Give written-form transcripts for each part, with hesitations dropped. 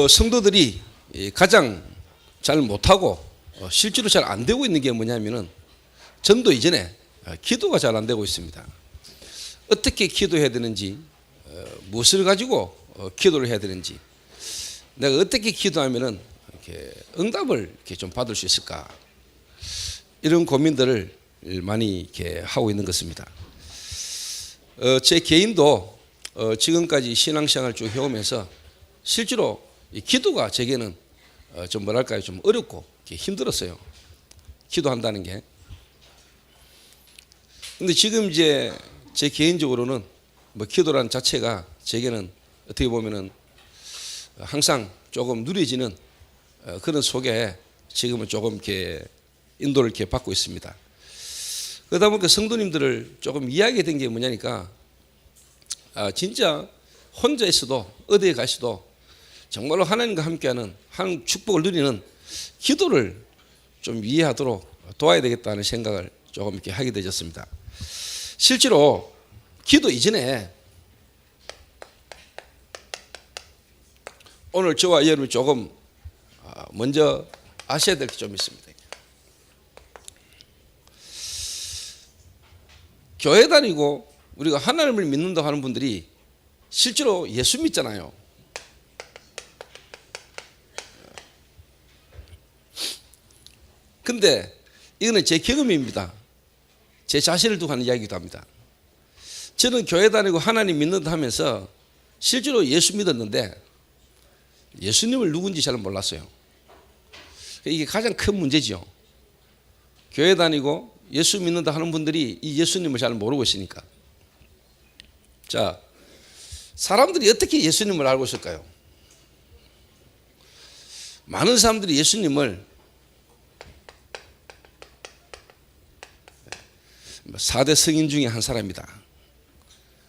성도들이 가장 잘 못하고 실제로 잘 안 되고 있는 게 뭐냐면은 전도 이전에 기도가 잘 안 되고 있습니다. 어떻게 기도해야 되는지, 무엇을 가지고 기도를 해야 되는지, 내가 어떻게 기도하면은 이렇게 응답을 이렇게 좀 받을 수 있을까, 이런 고민들을 많이 이렇게 하고 있는 것입니다. 제 개인도 지금까지 신앙생활을 쭉 해오면서 실제로 이 기도가 제게는 좀 뭐랄까요, 좀 어렵고 힘들었어요. 기도한다는 게. 근데 지금 이제 제 개인적으로는 뭐 기도란 자체가 제게는 어떻게 보면은 항상 조금 누려지는 그런 속에 지금은 조금 이렇게 인도를 이렇게 받고 있습니다. 그러다 보니까 성도님들을 조금 이야기해 된 게 뭐냐니까, 진짜 혼자 있어도 어디에 가셔도 정말로 하나님과 함께하는 하나님 축복을 누리는 기도를 좀 이해하도록 도와야 되겠다는 생각을 조금 이렇게 하게 되셨습니다. 실제로 기도 이전에 오늘 저와 여러분이 조금 먼저 아셔야 될 게 좀 있습니다. 교회 다니고 우리가 하나님을 믿는다고 하는 분들이 실제로 예수 믿잖아요. 근데 이거는 제 경험입니다. 제 자신을 두고 하는 이야기도 합니다. 저는 교회 다니고 하나님 믿는다 하면서 실제로 예수 믿었는데 예수님을 누군지 잘 몰랐어요. 이게 가장 큰 문제죠. 교회 다니고 예수 믿는다 하는 분들이 이 예수님을 잘 모르고 있으니까. 자, 사람들이 어떻게 예수님을 알고 있을까요? 많은 사람들이 예수님을 4대 성인 중에 한 사람이다.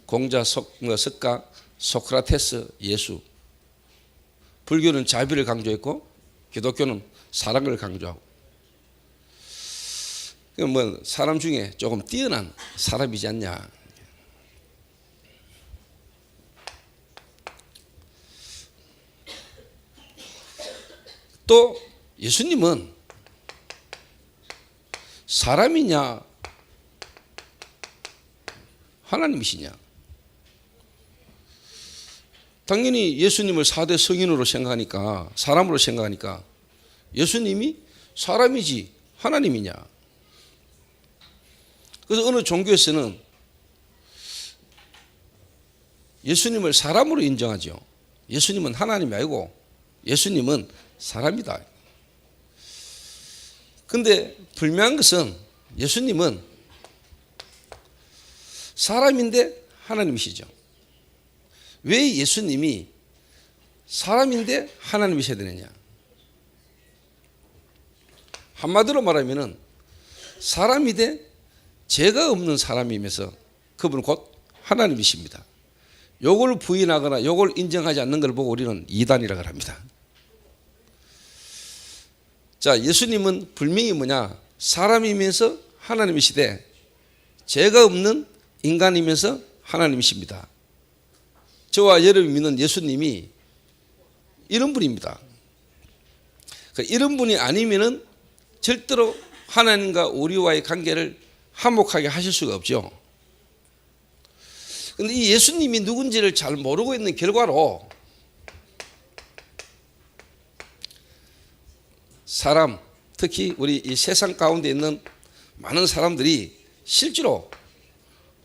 공자, 석가, 소크라테스, 예수. 불교는 자비를 강조했고 기독교는 사랑을 강조하고. 뭐 사람 중에 조금 뛰어난 사람이지 않냐. 또 예수님은 사람이냐 하나님이시냐. 당연히 예수님을 4대 성인으로 생각하니까, 사람으로 생각하니까 예수님이 사람이지 하나님이냐. 그래서 어느 종교에서는 예수님을 사람으로 인정하죠. 예수님은 하나님이 아니고 예수님은 사람이다. 그런데 불명한 것은 예수님은 사람인데 하나님이시죠. 왜 예수님이 사람인데 하나님이셔야 되느냐. 한마디로 말하면 사람인데 죄가 없는 사람이면서 그분은 곧 하나님이십니다. 요걸 부인하거나 요걸 인정하지 않는 걸 보고 우리는 이단이라고 합니다. 자, 예수님은 분명히 뭐냐, 사람이면서 하나님이시되 죄가 없는 인간이면서 하나님이십니다. 저와 여러분이 믿는 예수님이 이런 분입니다. 이런 분이 아니면은 절대로 하나님과 우리와의 관계를 화목하게 하실 수가 없죠. 그런데 이 예수님이 누군지를 잘 모르고 있는 결과로 사람, 특히 우리 이 세상 가운데 있는 많은 사람들이 실제로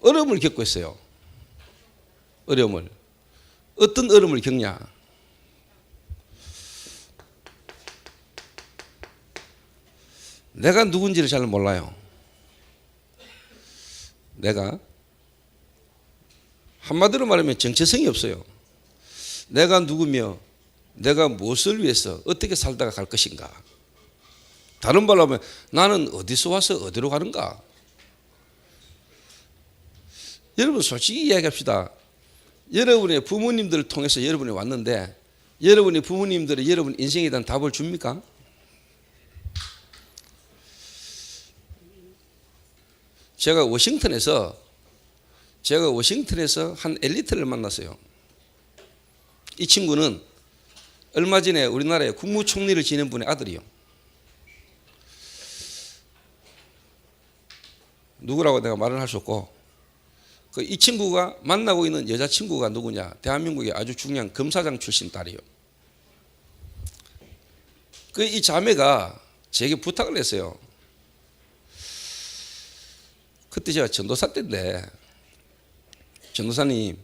어려움을 겪고 있어요. 어려움을. 어떤 어려움을 겪냐. 내가 누군지를 잘 몰라요. 내가 한마디로 말하면 정체성이 없어요. 내가 누구며 내가 무엇을 위해서 어떻게 살다가 갈 것인가. 다른 말로 하면 나는 어디서 와서 어디로 가는가. 여러분 솔직히 이야기합시다. 여러분의 부모님들을 통해서 여러분이 왔는데 여러분의 부모님들이 여러분 인생에 대한 답을 줍니까? 제가 워싱턴에서 한 엘리트를 만났어요. 이 친구는 얼마 전에 우리나라의 국무총리를 지낸 분의 아들이요. 누구라고 내가 말을 할 수 없고, 이 친구가 만나고 있는 여자친구가 누구냐? 대한민국의 아주 중요한 검사장 출신 딸이요. 이 자매가 제게 부탁을 했어요. 그때 제가 전도사 때인데, 전도사님,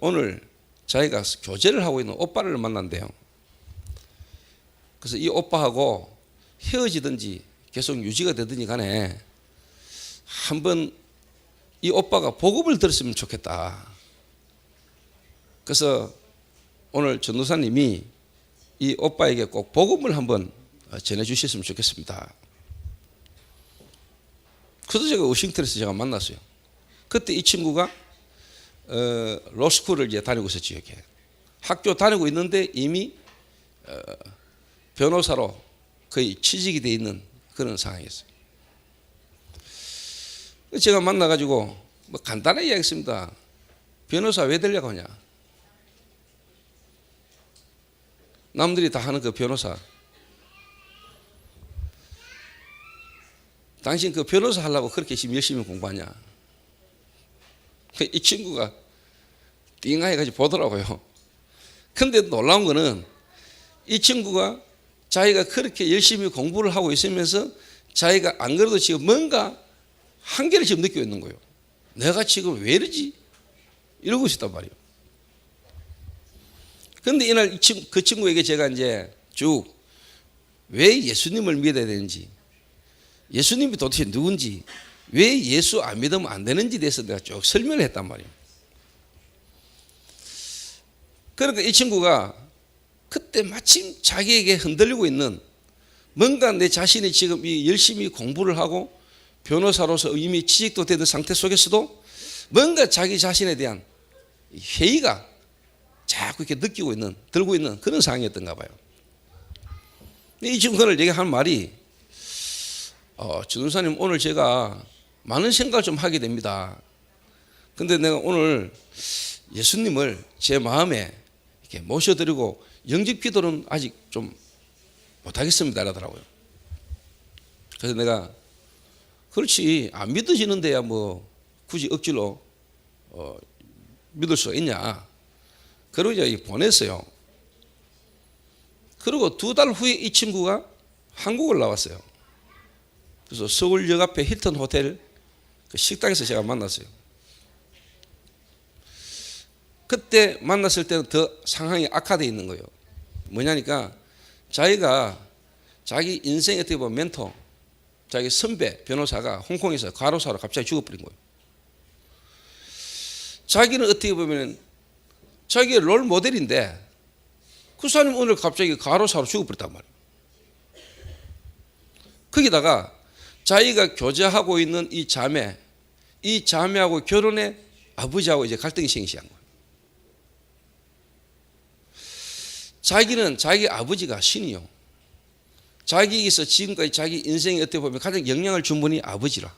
오늘 자기가 교제를 하고 있는 오빠를 만난대요. 그래서 이 오빠하고 헤어지든지 계속 유지가 되든지 간에 한번 이 오빠가 복음을 들었으면 좋겠다. 그래서 오늘 전도사님이 이 오빠에게 꼭 복음을 한번 전해주셨으면 좋겠습니다. 그래서 제가 워싱턴에서 제가 만났어요. 그때 이 친구가 로스쿨을 이제 다니고 있었지. 여기 학교 다니고 있는데 이미 변호사로 거의 취직이 돼 있는 그런 상황이었어요. 제가 만나가지고 뭐 간단하게 이야기했습니다. 변호사 왜 되려고 하냐? 남들이 다 하는 그 변호사. 당신 그 변호사 하려고 그렇게 열심히 공부하냐? 이 친구가 띵하해가지고 보더라고요. 근데 놀라운 거는 이 친구가 자기가 그렇게 열심히 공부를 하고 있으면서 자기가 안 그래도 지금 뭔가 한계를 지금 느끼고 있는 거예요. 내가 지금 왜 이러지? 이러고 있었단 말이에요. 근데 이날 그 친구에게 제가 이제 쭉 왜 예수님을 믿어야 되는지, 예수님이 도대체 누군지, 왜 예수 안 믿으면 안 되는지에 대해서 내가 쭉 설명을 했단 말이에요. 그러니까 이 친구가 그때 마침 자기에게 흔들리고 있는 뭔가 내 자신이 지금 열심히 공부를 하고 변호사로서 이미 취직도 되는 상태 속에서도 뭔가 자기 자신에 대한 회의가 자꾸 이렇게 느끼고 있는, 들고 있는 그런 상황이었던가 봐요. 이 친구를 얘기한 말이 전도사님 오늘 제가 많은 생각을 좀 하게 됩니다. 근데 내가 오늘 예수님을 제 마음에 이렇게 모셔드리고 영접 기도는 아직 좀 못하겠습니다 이러더라고요. 그래서 내가 그렇지 안 믿어지는데야 뭐 굳이 억지로 믿을 수가 있냐. 그러고 이제 보냈어요. 그리고 2달 후에 이 친구가 한국을 나왔어요. 그래서 서울역 앞에 힐튼 호텔 그 식당에서 제가 만났어요. 그때 만났을 때는 더 상황이 악화되어 있는 거예요. 뭐냐니까 자기가 자기 인생에 어떻게 보면 멘토, 자기 선배 변호사가 홍콩에서 과로사로 갑자기 죽어버린 거예요. 자기는 어떻게 보면 자기의 롤 모델인데 그 사람이 오늘 갑자기 과로사로 죽어버렸단 말이에요. 거기다가 자기가 교제하고 있는 이 자매하고 결혼해 아버지하고 이제 갈등이 생기기 시작한 거예요. 자기는 자기 아버지가 신이요. 자기에게서 지금까지 자기 인생에 어떻게 보면 가장 영향을 준 분이 아버지라.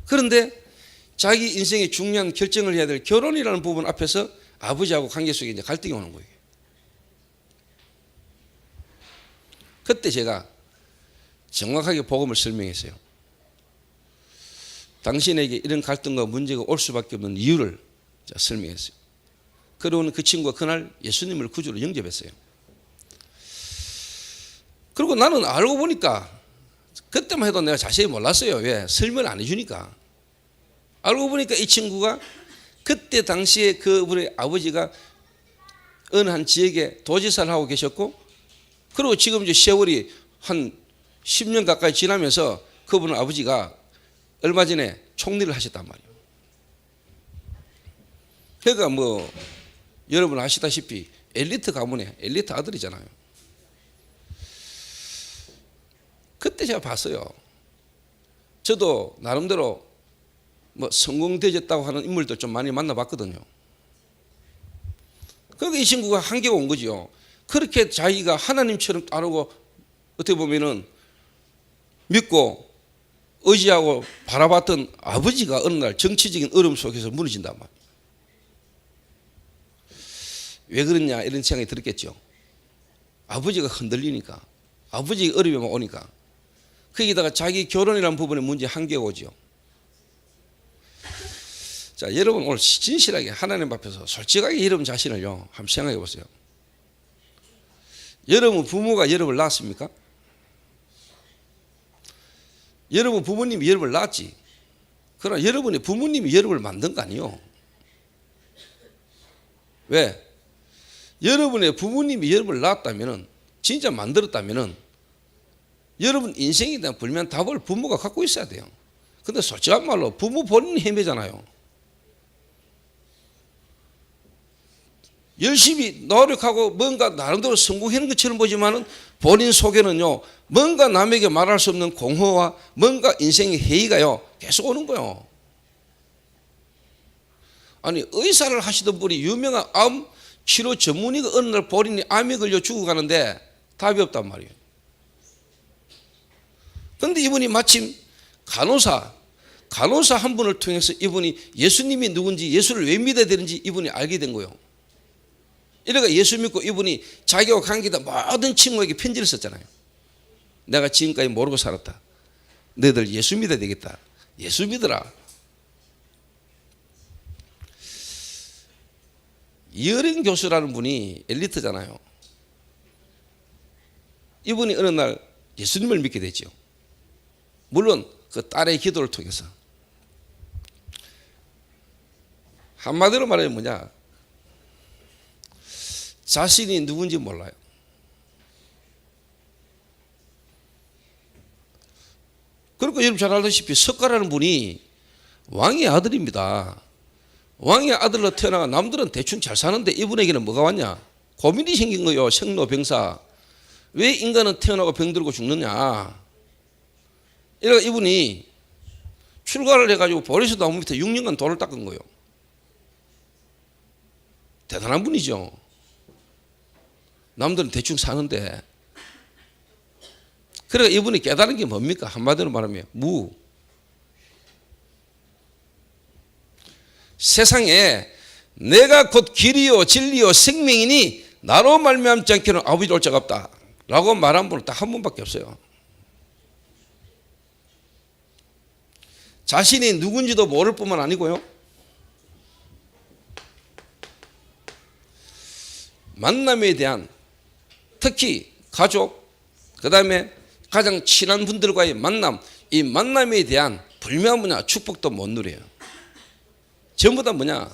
그런데 자기 인생의 중요한 결정을 해야 될 결혼이라는 부분 앞에서 아버지하고 관계 속에 이제 갈등이 오는 거예요. 그때 제가 정확하게 복음을 설명했어요. 당신에게 이런 갈등과 문제가 올 수밖에 없는 이유를 설명했어요. 그러고는 그 친구가 그날 예수님을 구주로 영접했어요. 그리고 나는 알고 보니까 그때만 해도 내가 자세히 몰랐어요. 왜? 설명을 안 해주니까. 알고 보니까 이 친구가 그때 당시에 그분의 아버지가 어느 한 지역에 도지사를 하고 계셨고, 그리고 지금 이제 세월이 한 10년 가까이 지나면서 그분 아버지가 얼마 전에 총리를 하셨단 말이에요. 그러니까 뭐 여러분 아시다시피 엘리트 가문의 엘리트 아들이잖아요. 그때 제가 봤어요. 저도 나름대로 뭐 성공되졌다고 하는 인물들 좀 많이 만나봤거든요. 그러니까 이 친구가 한계가 온 거죠. 그렇게 자기가 하나님처럼 따르고 어떻게 보면은 믿고 의지하고 바라봤던 아버지가 어느 날 정치적인 어려움 속에서 무너진단 말이에요. 왜 그러냐 이런 생각이 들었겠죠. 아버지가 흔들리니까, 아버지가 어려움이 오니까. 거기다가 자기 결혼이라는 부분에 문제 한계가 오죠. 자, 여러분 오늘 진실하게 하나님 앞에서 솔직하게 여러분 자신을요 한번 생각해 보세요. 여러분 부모가 여러분을 낳았습니까? 여러분 부모님이 여러분을 낳았지. 그러나 여러분의 부모님이 여러분을 만든 거 아니에요. 왜? 여러분의 부모님이 여러분을 낳았다면, 진짜 만들었다면 여러분 인생에 대한 불면 답을 부모가 갖고 있어야 돼요. 근데 솔직한 말로 부모 본인이 헤매잖아요. 열심히 노력하고 뭔가 나름대로 성공하는 것처럼 보지만은 본인 속에는요 뭔가 남에게 말할 수 없는 공허와 뭔가 인생의 회의가요 계속 오는 거예요. 아니 의사를 하시던 분이 유명한 암 치료 전문의가 어느 날 본인이 암에 걸려 죽어가는데 답이 없단 말이에요. 그런데 이분이 마침 간호사 한 분을 통해서 이분이 예수님이 누군지, 예수를 왜 믿어야 되는지 이분이 알게 된 거예요. 이래가 예수 믿고 이분이 자기와 관계된 모든 친구에게 편지를 썼잖아요. 내가 지금까지 모르고 살았다. 너희들 예수 믿어야 되겠다. 예수 믿어라. 이어린 교수라는 분이 엘리트잖아요. 이분이 어느 날 예수님을 믿게 되죠. 물론 그 딸의 기도를 통해서. 한마디로 말하면 뭐냐, 자신이 누군지 몰라요. 그러니까 여러분 잘 알다시피 석가라는 분이 왕의 아들입니다. 왕의 아들로 태어나가 남들은 대충 잘 사는데 이분에게는 뭐가 왔냐? 고민이 생긴 거예요. 생로병사. 왜 인간은 태어나고 병들고 죽느냐? 이러니까 이분이 출가를 해가지고 보리수 나무 밑에 6년간 돌을 닦은 거예요. 대단한 분이죠. 남들은 대충 사는데. 그러니까 이분이 깨달은 게 뭡니까? 한마디로 말하면 무. 세상에 내가 곧 길이요 진리요 생명이니 나로 말미암지 않고는 아버지로 올 자가 없다 라고 말한 분은 딱 한 분밖에 없어요. 자신이 누군지도 모를 뿐만 아니고요, 만남에 대한, 특히 가족, 그 다음에 가장 친한 분들과의 만남, 이 만남에 대한 불명한 뭐냐, 축복도 못 누려요. 전부 다 뭐냐,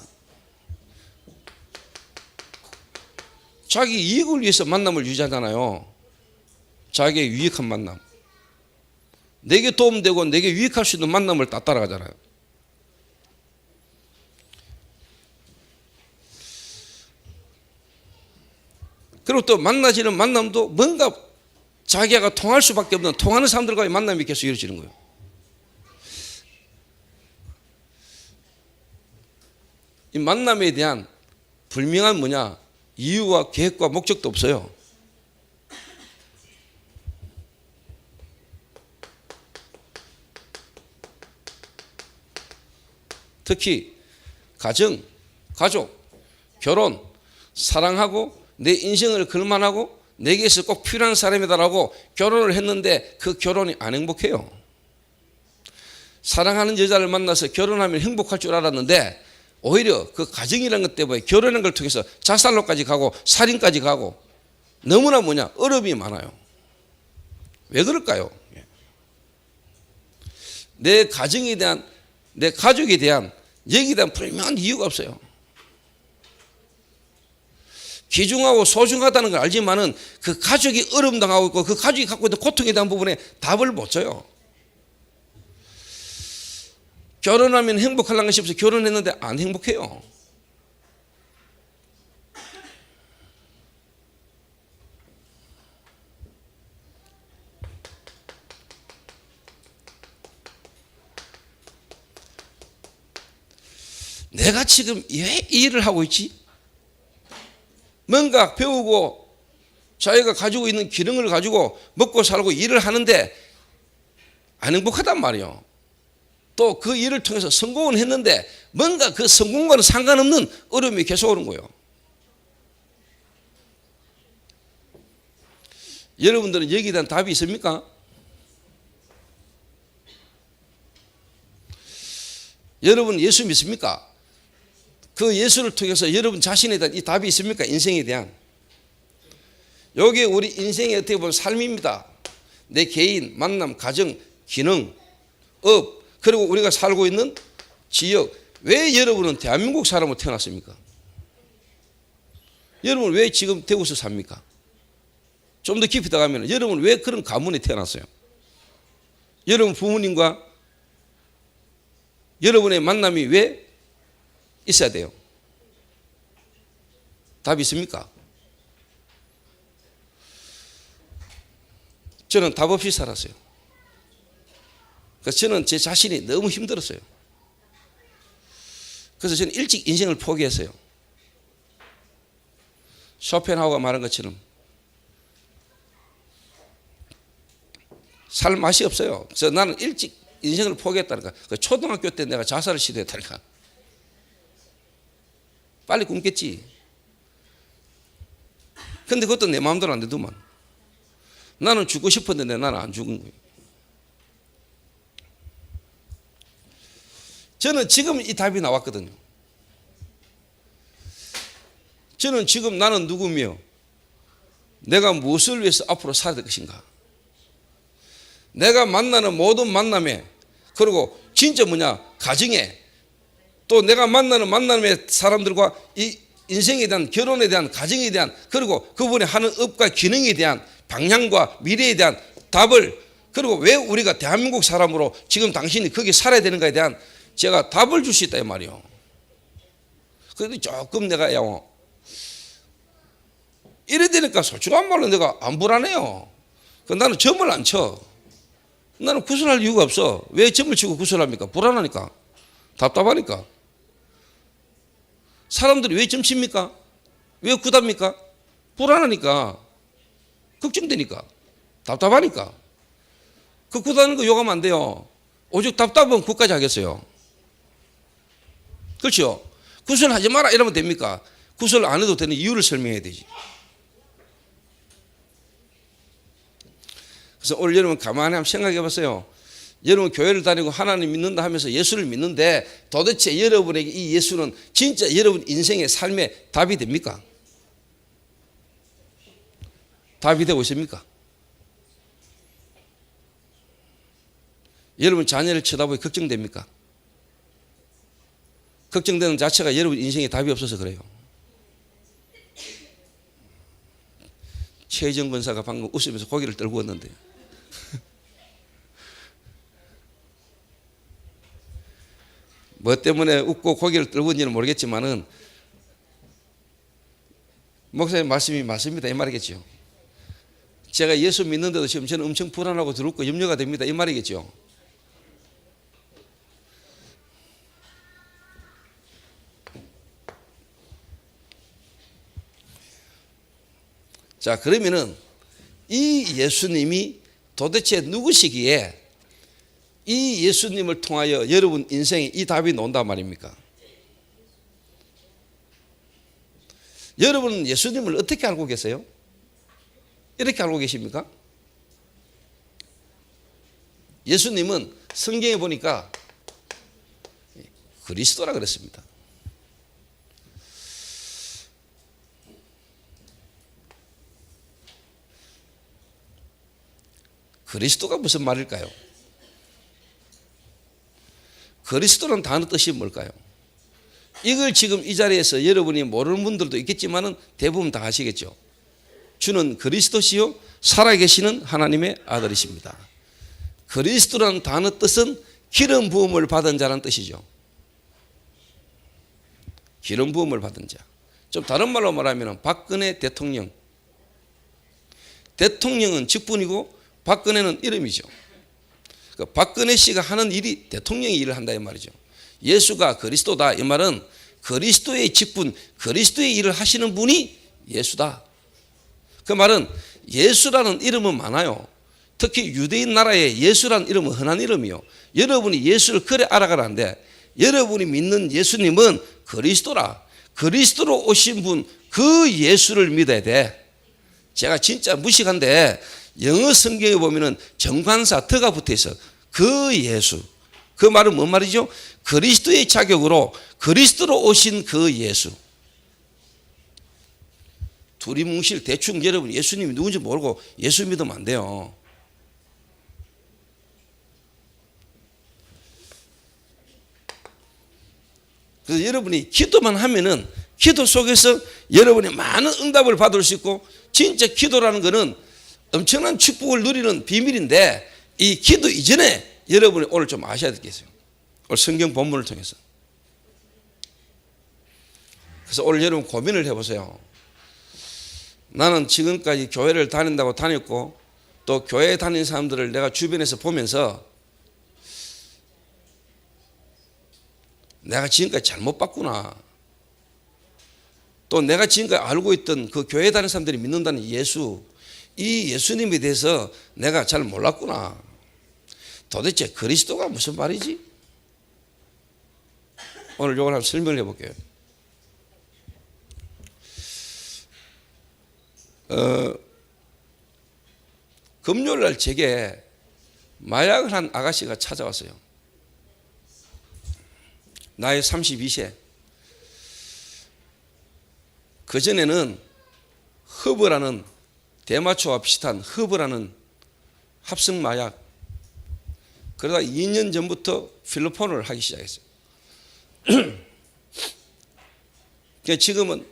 자기 이익을 위해서 만남을 유지하잖아요. 자기의 유익한 만남, 내게 도움되고 내게 유익할 수 있는 만남을 다 따라가잖아요. 그리고 또 만나지는 만남도 뭔가 자기가 통할 수밖에 없는, 통하는 사람들과의 만남이 계속 이루어지는 거예요. 이 만남에 대한 분명한 뭐냐, 이유와 계획과 목적도 없어요. 특히 가정, 가족, 결혼, 사랑하고 내 인생을 걸만하고 내게서 꼭 필요한 사람이다라고 결혼을 했는데 그 결혼이 안 행복해요. 사랑하는 여자를 만나서 결혼하면 행복할 줄 알았는데 오히려 그 가정이라는 것 때문에 결혼한 걸 통해서 자살로까지 가고 살인까지 가고 너무나 뭐냐, 어려움이 많아요. 왜 그럴까요? 내 가정에 대한, 내 가족에 대한, 여기에 대한 분명한 이유가 없어요. 귀중하고 소중하다는 걸 알지만은 그 가족이 어려움 당하고 있고 그 가족이 갖고 있는 고통에 대한 부분에 답을 못 줘요. 결혼하면 행복하려는 것이 없어서 결혼했는데 안 행복해요. 내가 지금 왜 이 일을 하고 있지? 뭔가 배우고 자기가 가지고 있는 기능을 가지고 먹고 살고 일을 하는데 안 행복하단 말이에요. 또 그 일을 통해서 성공은 했는데 뭔가 그 성공과는 상관없는 어려움이 계속 오는 거예요. 여러분들은 여기에 대한 답이 있습니까? 여러분 예수 믿습니까? 그 예수를 통해서 여러분 자신에 대한 이 답이 있습니까? 인생에 대한. 이게 우리 인생의 어떻게 보면 삶입니다. 내 개인, 만남, 가정, 기능, 업, 그리고 우리가 살고 있는 지역. 왜 여러분은 대한민국 사람으로 태어났습니까? 여러분 왜 지금 대구에서 삽니까? 좀 더 깊이 들어가면 여러분 왜 그런 가문에 태어났어요? 여러분 부모님과 여러분의 만남이 왜 있어야 돼요? 답이 있습니까? 저는 답 없이 살았어요. 그래서 저는 제 자신이 너무 힘들었어요. 그래서 저는 일찍 인생을 포기했어요. 쇼펜하우가 말한 것처럼 살 맛이 없어요. 그래서 나는 일찍 인생을 포기했다니까. 초등학교 때 내가 자살을 시도했다니까. 빨리 굶겠지. 근데 그것도 내 마음대로 안 되더만. 나는 죽고 싶었는데 나는 안 죽은 거예요. 저는 지금 이 답이 나왔거든요. 저는 지금 나는 누구며 내가 무엇을 위해서 앞으로 살아야 될 것인가. 내가 만나는 모든 만남에, 그리고 진짜 가정에, 또 내가 만나는 만남의 사람들과 이 인생에 대한, 결혼에 대한, 가정에 대한, 그리고 그분이 하는 업과 기능에 대한 방향과 미래에 대한 답을, 그리고 왜 우리가 대한민국 사람으로 지금 당신이 거기 살아야 되는가에 대한 제가 답을 줄 수 있다 이 말이요. 그런데 조금 내가 이래 되니까 솔직한 말로 내가 안 불안해요. 나는 점을 안 쳐. 나는 구슬할 이유가 없어. 왜 점을 치고 구슬합니까? 불안하니까. 답답하니까. 사람들이 왜 점 칩니까? 왜 구답니까? 불안하니까. 걱정되니까. 답답하니까. 그 구다는 거 욕하면 안 돼요. 오죽 답답하면 그까지 하겠어요. 그렇죠? 구슬하지 마라 이러면 됩니까? 구슬 안 해도 되는 이유를 설명해야 되지. 그래서 오늘 여러분 가만히 한번 생각해 보세요. 여러분 교회를 다니고 하나님 믿는다 하면서 예수를 믿는데 도대체 여러분에게 이 예수는 진짜 여러분 인생의 삶의 답이 됩니까? 답이 되고 있습니까? 여러분 자녀를 쳐다보기 걱정됩니까? 걱정되는 자체가 여러분 인생에 답이 없어서 그래요. 최정 권사가 방금 웃으면서 고개를 떨고 왔는데 뭐 때문에 웃고 고개를 떨고인지는 모르겠지만은 목사님 말씀이 맞습니다 이 말이겠죠. 제가 예수 믿는데도 지금 저는 엄청 불안하고 두렵고 염려가 됩니다 이 말이겠죠. 자, 그러면은 이 예수님이 도대체 누구시기에 이 예수님을 통하여 여러분 인생에 이 답이 나온단 말입니까? 여러분은 예수님을 어떻게 알고 계세요? 이렇게 알고 계십니까? 예수님은 성경에 보니까 그리스도라 그랬습니다. 그리스도가 무슨 말일까요? 그리스도는 단어 뜻이 뭘까요? 이걸 지금 이 자리에서 여러분이 모르는 분들도 있겠지만은 대부분 다 아시겠죠. 주는 그리스도시요 살아계시는 하나님의 아들이십니다. 그리스도라는 단어 뜻은 기름 부음을 받은 자라는 뜻이죠. 기름 부음을 받은 자. 좀 다른 말로 말하면 박근혜 대통령. 대통령은 직분이고 박근혜는 이름이죠. 박근혜 씨가 하는 일이 대통령이 일을 한다 이 말이죠. 예수가 그리스도다 이 말은 그리스도의 직분, 그리스도의 일을 하시는 분이 예수다. 그 말은 예수라는 이름은 많아요. 특히 유대인 나라에 예수라는 이름은 흔한 이름이요. 여러분이 예수를 그래 알아가라는데 여러분이 믿는 예수님은 그리스도라. 그리스도로 오신 분 그 예수를 믿어야 돼. 제가 진짜 무식한데 영어 성경에 보면은 정관사 더가 붙어 있어. 그 예수. 그 말은 뭔 말이죠? 그리스도의 자격으로 그리스도로 오신 그 예수. 두리뭉실 대충 여러분 예수님이 누군지 모르고 예수 믿으면 안 돼요. 그래서 여러분이 기도만 하면은 기도 속에서 여러분이 많은 응답을 받을 수 있고, 진짜 기도라는 것은 엄청난 축복을 누리는 비밀인데, 이 기도 이전에 여러분이 오늘 좀 아셔야 될 게 있어요. 오늘 성경 본문을 통해서. 그래서 오늘 여러분 고민을 해보세요. 나는 지금까지 교회를 다닌다고 다녔고, 또 교회에 다니는 사람들을 내가 주변에서 보면서 내가 지금까지 잘못 봤구나. 또 내가 지금까지 알고 있던 그 교회에 다니는 사람들이 믿는다는 예수, 이 예수님에 대해서 내가 잘 몰랐구나. 도대체 그리스도가 무슨 말이지? 오늘 이걸 한번 설명을 해볼게요. 금요일날 제게 마약을 한 아가씨가 찾아왔어요. 나이 32세. 그전에는 허브라는, 대마초와 비슷한 허브라는 합성 마약, 그러다 2년 전부터 필로폰을 하기 시작했어요. 지금은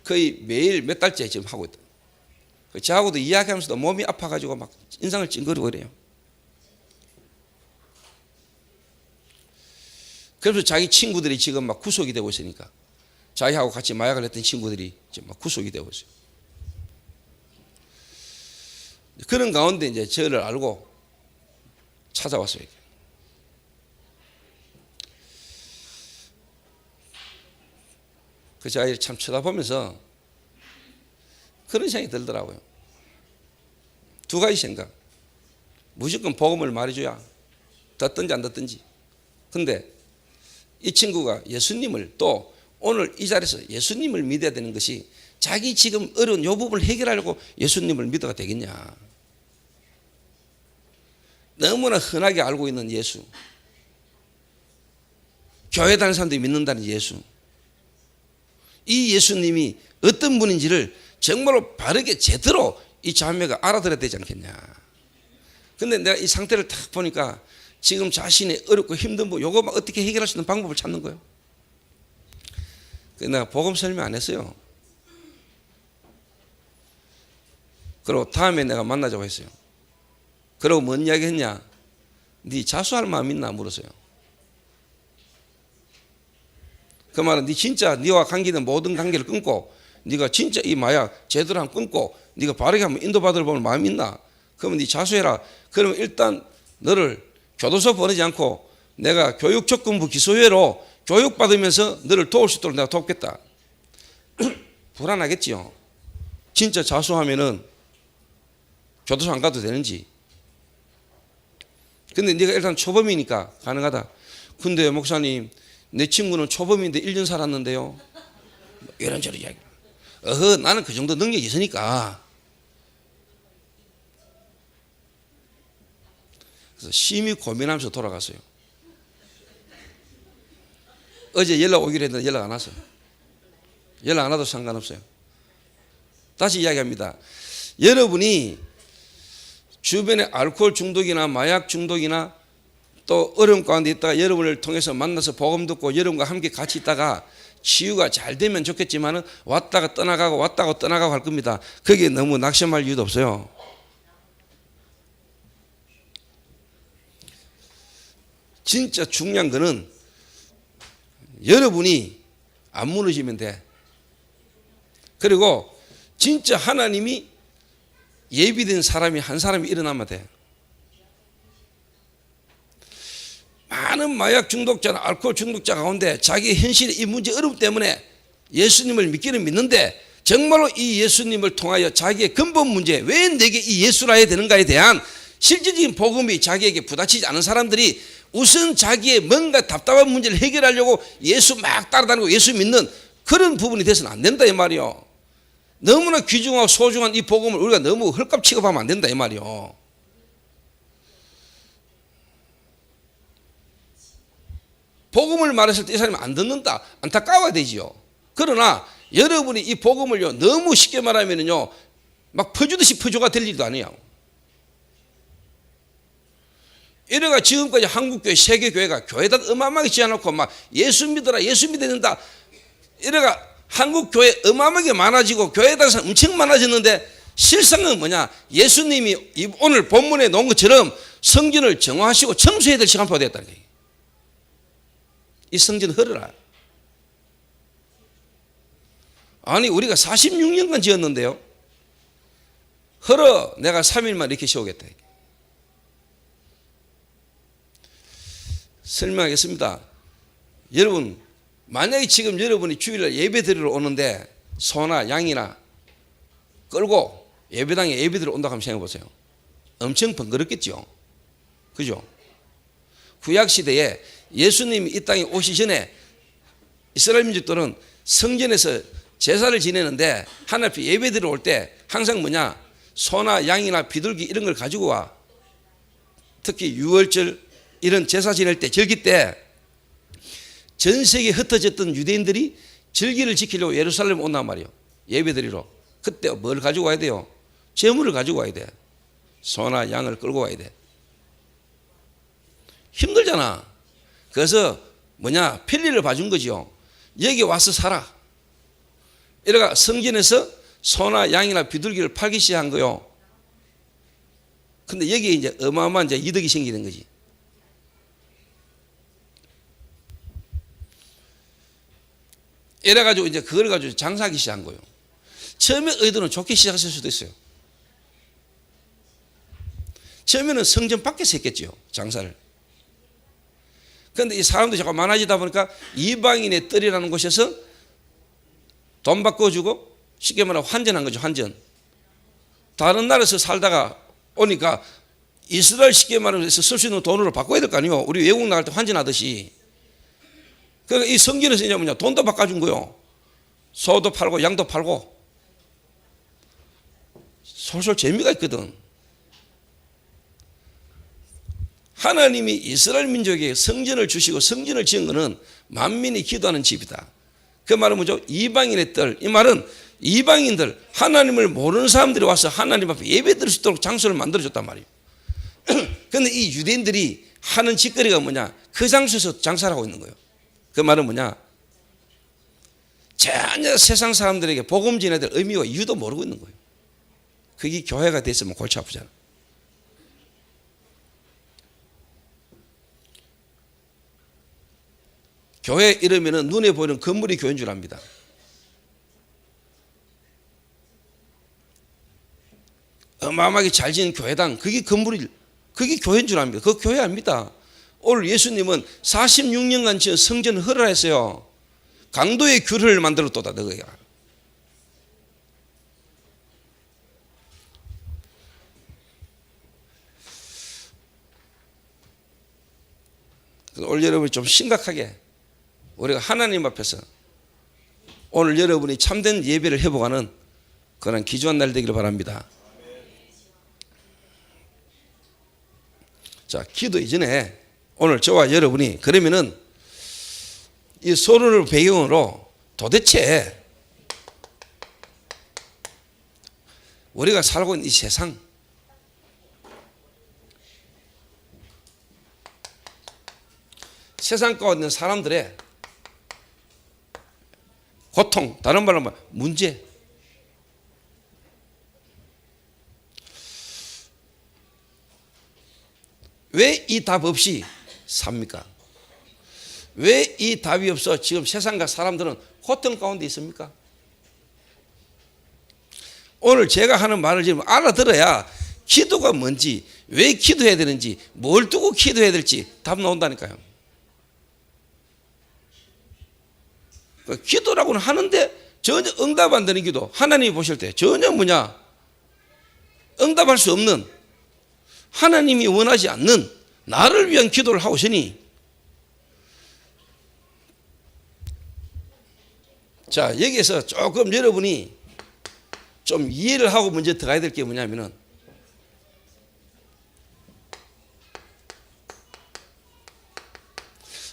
거의 매일 몇 달째 지금 하고 있다. 저하고도 이야기하면서도 몸이 아파가지고 막 인상을 찡그리고 그래요. 그래서 자기 친구들이 지금 막 구속이 되고 있으니까, 자기하고 같이 마약을 했던 친구들이 지금 막 구속이 되고 있어요. 그런 가운데 이제 저를 알고 찾아왔어요. 그래서 제가 참 쳐다보면서 그런 생각이 들더라고요. 두 가지 생각. 무조건 복음을 말해줘야 듣든지 안 듣든지. 근데 이 친구가 예수님을, 또 오늘 이 자리에서 예수님을 믿어야 되는 것이, 자기 지금 어려운 요 부분을 해결하려고 예수님을 믿어가 되겠냐. 너무나 흔하게 알고 있는 예수, 교회 다니는 사람들이 믿는다는 예수, 이 예수님이 어떤 분인지를 정말로 바르게 제대로 이 자매가 알아들어야 되지 않겠냐. 근데 내가 이 상태를 딱 보니까 지금 자신이 어렵고 힘든 부 요거만 어떻게 해결할 수 있는 방법을 찾는 거예요. 그래서 내가 복음 설명 안 했어요. 그리고 다음에 내가 만나자고 했어요. 그리고 뭔 이야기 했냐? 네 자수할 마음 있나 물었어요. 그 말은 네 진짜 네와 관계된 모든 관계를 끊고, 네가 진짜 이 마약 제대로 한번 끊고 네가 바르게 한번 인도받을 마음이 있나? 그러면 네 자수해라. 그러면 일단 너를 교도소 보내지 않고 내가 교육조건부 기소회로 교육받으면서 너를 도울 수 있도록 내가 돕겠다. 불안하겠지요. 진짜 자수하면은 교도소 안 가도 되는지. 근데 네가 일단 초범이니까 가능하다. 근데 목사님, 내 친구는 초범인데 1년 살았는데요. 이런저런 이야기. 나는 그 정도 능력이 있으니까. 그래서 심히 고민하면서 돌아갔어요. 어제 연락 오기로 했는데 연락 안 왔어요. 연락 안 와도 상관없어요. 다시 이야기합니다. 여러분이 주변에 알코올 중독이나 마약 중독이나 또 어려움 가운데 있다가 여러분을 통해서 만나서 복음 듣고 여러분과 함께 같이 있다가 치유가 잘 되면 좋겠지만은 왔다가 떠나가고 왔다가 떠나가고 할 겁니다. 거기에 너무 낙심할 이유도 없어요. 진짜 중요한 거는 여러분이 안 무너지면 돼. 그리고 진짜 하나님이 예비된 사람이 한 사람이 일어나면 돼. 많은 마약 중독자나 알코올 중독자 가운데 자기의 현실의 이 문제 어려움 때문에 예수님을 믿기는 믿는데, 정말로 이 예수님을 통하여 자기의 근본 문제, 왜 내게 이 예수라 해야 되는가에 대한 실질적인 복음이 자기에게 부딪히지 않은 사람들이 우선 자기의 뭔가 답답한 문제를 해결하려고 예수 막 따라다니고 예수 믿는 그런 부분이 돼서는 안 된다 이 말이요. 너무나 귀중하고 소중한 이 복음을 우리가 너무 헐값 취급하면 안 된다 이 말이요. 복음을 말했을 때 이 사람이 안 듣는다. 안타까워야 되지요. 그러나 여러분이 이 복음을요 너무 쉽게 말하면은요 막 퍼주듯이 퍼줘가 될 일도 아니에요. 이래가 지금까지 한국교회 세계교회가 교회당 어마어마하게 지어놓고 막 예수 믿어라 예수 믿어야 된다. 이래가 한국교회 어마어마하게 많아지고 교회당 엄청 많아졌는데 실상은 뭐냐, 예수님이 오늘 본문에 놓은 것처럼 성전을 정화하시고 청소해야 될 시간표가 됐다는 거예요. 이 성전 헐어라. 아니 우리가 46년간 지었는데요 헐어 내가 3일만 이렇게 쉬우겠다. 설명하겠습니다. 여러분 만약에 지금 여러분이 주일날 예배 드리러 오는데 소나 양이나 끌고 예배당에 예배 드리러 온다고 한번 생각해 보세요. 엄청 번거롭겠죠. 그죠? 구약시대에 예수님이 이 땅에 오시기 전에 이스라엘 민족들은 성전에서 제사를 지내는데 하나님 앞에 예배 드리러 올 때 항상 뭐냐, 소나 양이나 비둘기 이런 걸 가지고 와. 특히 유월절 이런 제사 지낼 때 절기 때 전 세계에 흩어졌던 유대인들이 절기를 지키려고 예루살렘 온단 말이에요. 예배 드리러. 그때 뭘 가지고 와야 돼요? 제물을 가지고 와야 돼. 소나 양을 끌고 와야 돼. 힘들잖아. 그래서 뭐냐, 편리를 봐준 거죠. 여기 와서 살아. 이래가 성전에서 소나 양이나 비둘기를 팔기 시작한 거요. 근데 여기에 이제 어마어마한 이제 이득이 생기는 거지. 이래가지고 이제 그걸 가지고 장사하기 시작한 거예요. 처음에 의도는 좋게 시작했을 수도 있어요. 처음에는 성전 밖에서 했겠죠, 장사를. 그런데 이 사람들이 자꾸 많아지다 보니까 이방인의 뜰이라는 곳에서 돈 바꿔주고 쉽게 말하면 환전한 거죠, 환전. 다른 나라에서 살다가 오니까 이스라엘 쉽게 말하면서 쓸 수 있는 돈으로 바꿔야 될 거 아니에요. 우리 외국 나갈 때 환전하듯이. 그러니까 이 성전에서 이제 뭐냐, 돈도 바꿔준 거요. 소도 팔고 양도 팔고. 솔솔 재미가 있거든. 하나님이 이스라엘 민족에게 성전을 주시고 성전을 지은 것은 만민이 기도하는 집이다. 그 말은 뭐죠? 이방인의 뜰. 이 말은 이방인들, 하나님을 모르는 사람들이 와서 하나님 앞에 예배 드릴 수 있도록 장소를 만들어줬단 말이에요. 그런데 이 유대인들이 하는 짓거리가 뭐냐, 그 장소에서 장사를 하고 있는 거예요. 그 말은 뭐냐, 전혀 세상 사람들에게 복음 전해야 될 의미와 이유도 모르고 있는 거예요. 그게 교회가 됐으면 골치 아프잖아. 교회 이러면은 눈에 보이는 건물이 교회인 줄 압니다. 어마어마하게 잘 지은 교회당, 그게 건물이, 그게 교회인 줄 압니다. 그거 교회 아닙니다. 오늘 예수님은 46년간 지은 성전을 헐으라 했어요. 강도의 규를 만들었도다 너희가. 오늘 여러분이 좀 심각하게 우리가 하나님 앞에서 오늘 여러분이 참된 예배를 회복하는 그런 귀중한 날 되기를 바랍니다. 자, 기도 이전에 오늘 저와 여러분이 그러면은 이 서론을 배경으로 도대체 우리가 살고 있는 이 세상, 세상 가운데 있는 사람들의 고통, 다른 말로 하면 문제, 왜 이 답 없이 삽니까? 왜 이 답이 없어 지금 세상과 사람들은 고통 가운데 있습니까? 오늘 제가 하는 말을 지금 알아들어야 기도가 뭔지, 왜 기도해야 되는지, 뭘 두고 기도해야 될지 답 나온다니까요. 기도라고는 하는데 전혀 응답 안 되는 기도, 하나님이 보실 때 전혀 뭐냐, 응답할 수 없는, 하나님이 원하지 않는 나를 위한 기도를 하고 있으니, 자 여기에서 조금 여러분이 좀 이해를 하고 먼저 들어가야 될 게 뭐냐면은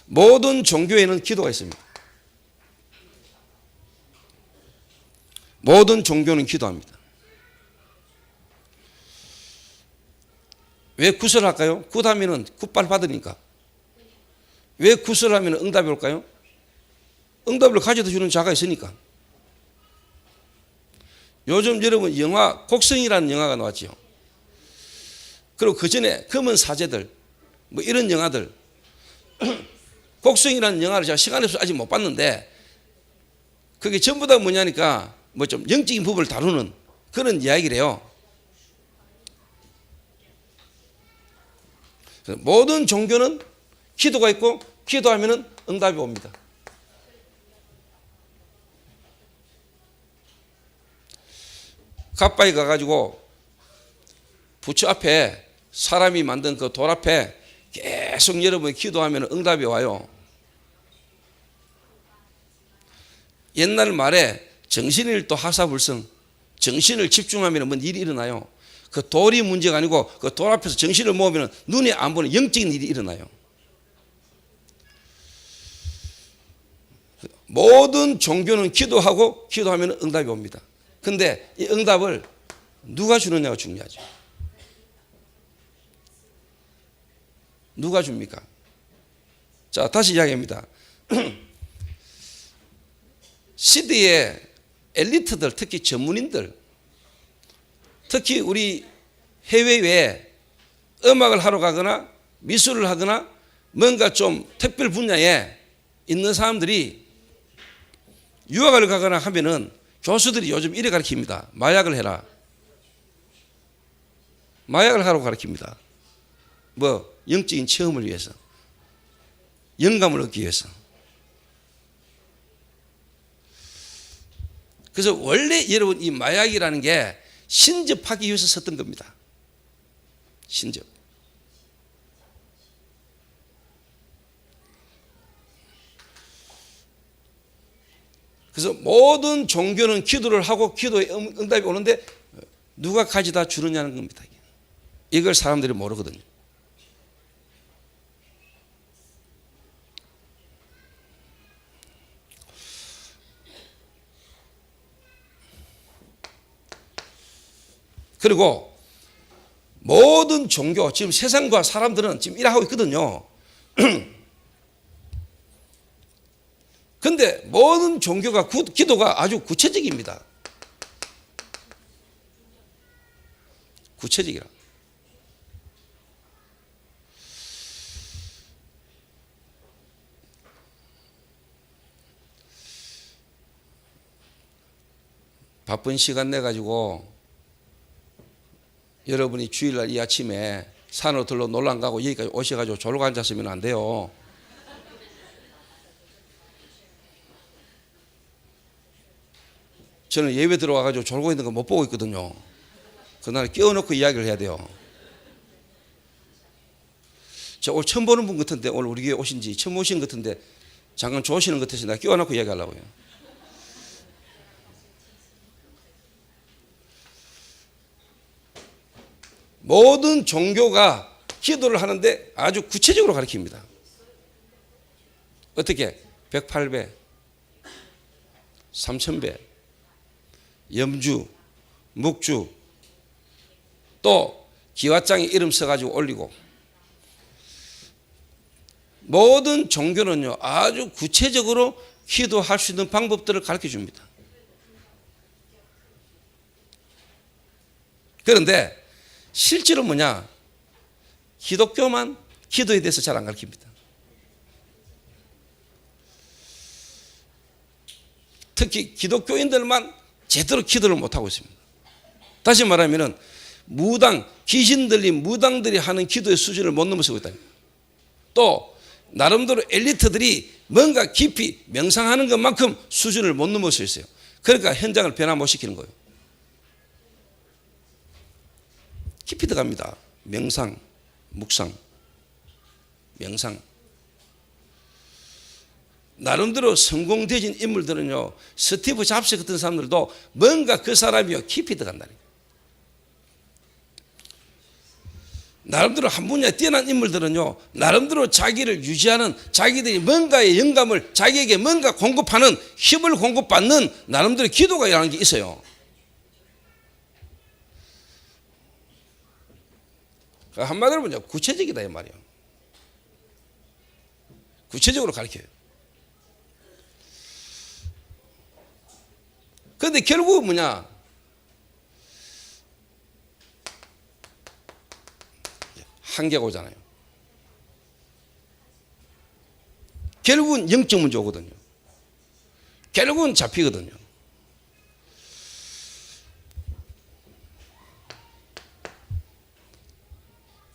모든 종교에는 기도가 있습니다. 모든 종교는 기도합니다. 왜 구설할까요? 굿하면은 굿발 받으니까. 왜 구설하면 응답이 올까요? 응답을 가져다 주는 자가 있으니까. 요즘 여러분 영화 곡성이라는 영화가 나왔지요. 그리고 그 전에 검은 사제들 뭐 이런 영화들 곡성이라는 영화를 제가 시간이 없어서 아직 못 봤는데 그게 전부 다 뭐냐니까 뭐 좀 영적인 부분을 다루는 그런 이야기래요. 모든 종교는 기도가 있고 기도하면 응답이 옵니다. 갓바위 가가지고 부처 앞에 사람이 만든 그 돌 앞에 계속 여러분이 기도하면 응답이 와요. 옛날 말에 정신일도 하사불성, 정신을 집중하면 뭔 일이 일어나요. 그 돌이 문제가 아니고 그 돌 앞에서 정신을 모으면 눈에 안 보는 영적인 일이 일어나요. 모든 종교는 기도하고 기도하면 응답이 옵니다. 근데 이 응답을 누가 주느냐가 중요하죠. 누가 줍니까? 자, 다시 이야기합니다. 시대의 엘리트들, 특히 전문인들, 특히 우리 해외에 음악을 하러 가거나 미술을 하거나 뭔가 좀 특별 분야에 있는 사람들이 유학을 가거나 하면은 교수들이 요즘 이래 가르칩니다. 마약을 해라. 마약을 하라고 가르칩니다. 뭐 영적인 체험을 위해서, 영감을 얻기 위해서. 그래서 원래 여러분 이 마약이라는 게 신접하기 위해서 썼던 겁니다. 신접. 그래서 모든 종교는 기도를 하고 기도에 응답이 오는데 누가 가져다 주느냐는 겁니다. 이걸 사람들이 모르거든요. 그리고 모든 종교, 지금 세상과 사람들은 지금 일하고 있거든요. 근데 모든 종교가 기도가 아주 구체적입니다. 구체적이라. 바쁜 시간 내 가지고 여러분이 주일날 이 아침에 산으로 들러 놀러 안 가고 여기까지 오셔가지고 졸고 앉았으면 안 돼요. 저는 예배 들어와가지고 졸고 있는 거 못 보고 있거든요. 그날 깨워놓고 이야기를 해야 돼요. 저 오늘 처음 보는 분 같은데, 오늘 우리 교회 오신 지 처음 오신 것 같은데 잠깐 좋으시는 것 같아서 내가 깨워놓고 이야기하려고요. 모든 종교가 기도를 하는데 아주 구체적으로 가르칩니다. 어떻게? 108배, 3000배, 염주, 묵주, 또 기와장에 이름 써가지고 올리고. 모든 종교는요 아주 구체적으로 기도할 수 있는 방법들을 가르쳐 줍니다. 그런데 실제로 뭐냐? 기독교만 기도에 대해서 잘 안 가르칩니다. 특히 기독교인들만 제대로 기도를 못하고 있습니다. 다시 말하면 무당, 귀신 들린 무당들이 하는 기도의 수준을 못 넘어서고 있다. 또 나름대로 엘리트들이 뭔가 깊이 명상하는 것만큼 수준을 못 넘어서 있어요. 그러니까 현장을 변화 못 시키는 거예요. 깊이 들어갑니다. 명상, 묵상, 명상. 나름대로 성공되진 인물들은요, 스티브 잡스 같은 사람들도 뭔가 그 사람이요 깊이 들어간다니까. 나름대로 한 분야에 뛰어난 인물들은요, 나름대로 자기를 유지하는, 자기들이 뭔가의 영감을 자기에게 뭔가 공급하는, 힘을 공급받는 나름대로 기도가 일어나는 게 있어요. 한마디로 보면 구체적이다 이 말이에요. 구체적으로 가르쳐요. 그런데 결국은 뭐냐? 한계가 오잖아요. 결국은 영적 문제 오거든요. 결국은 잡히거든요.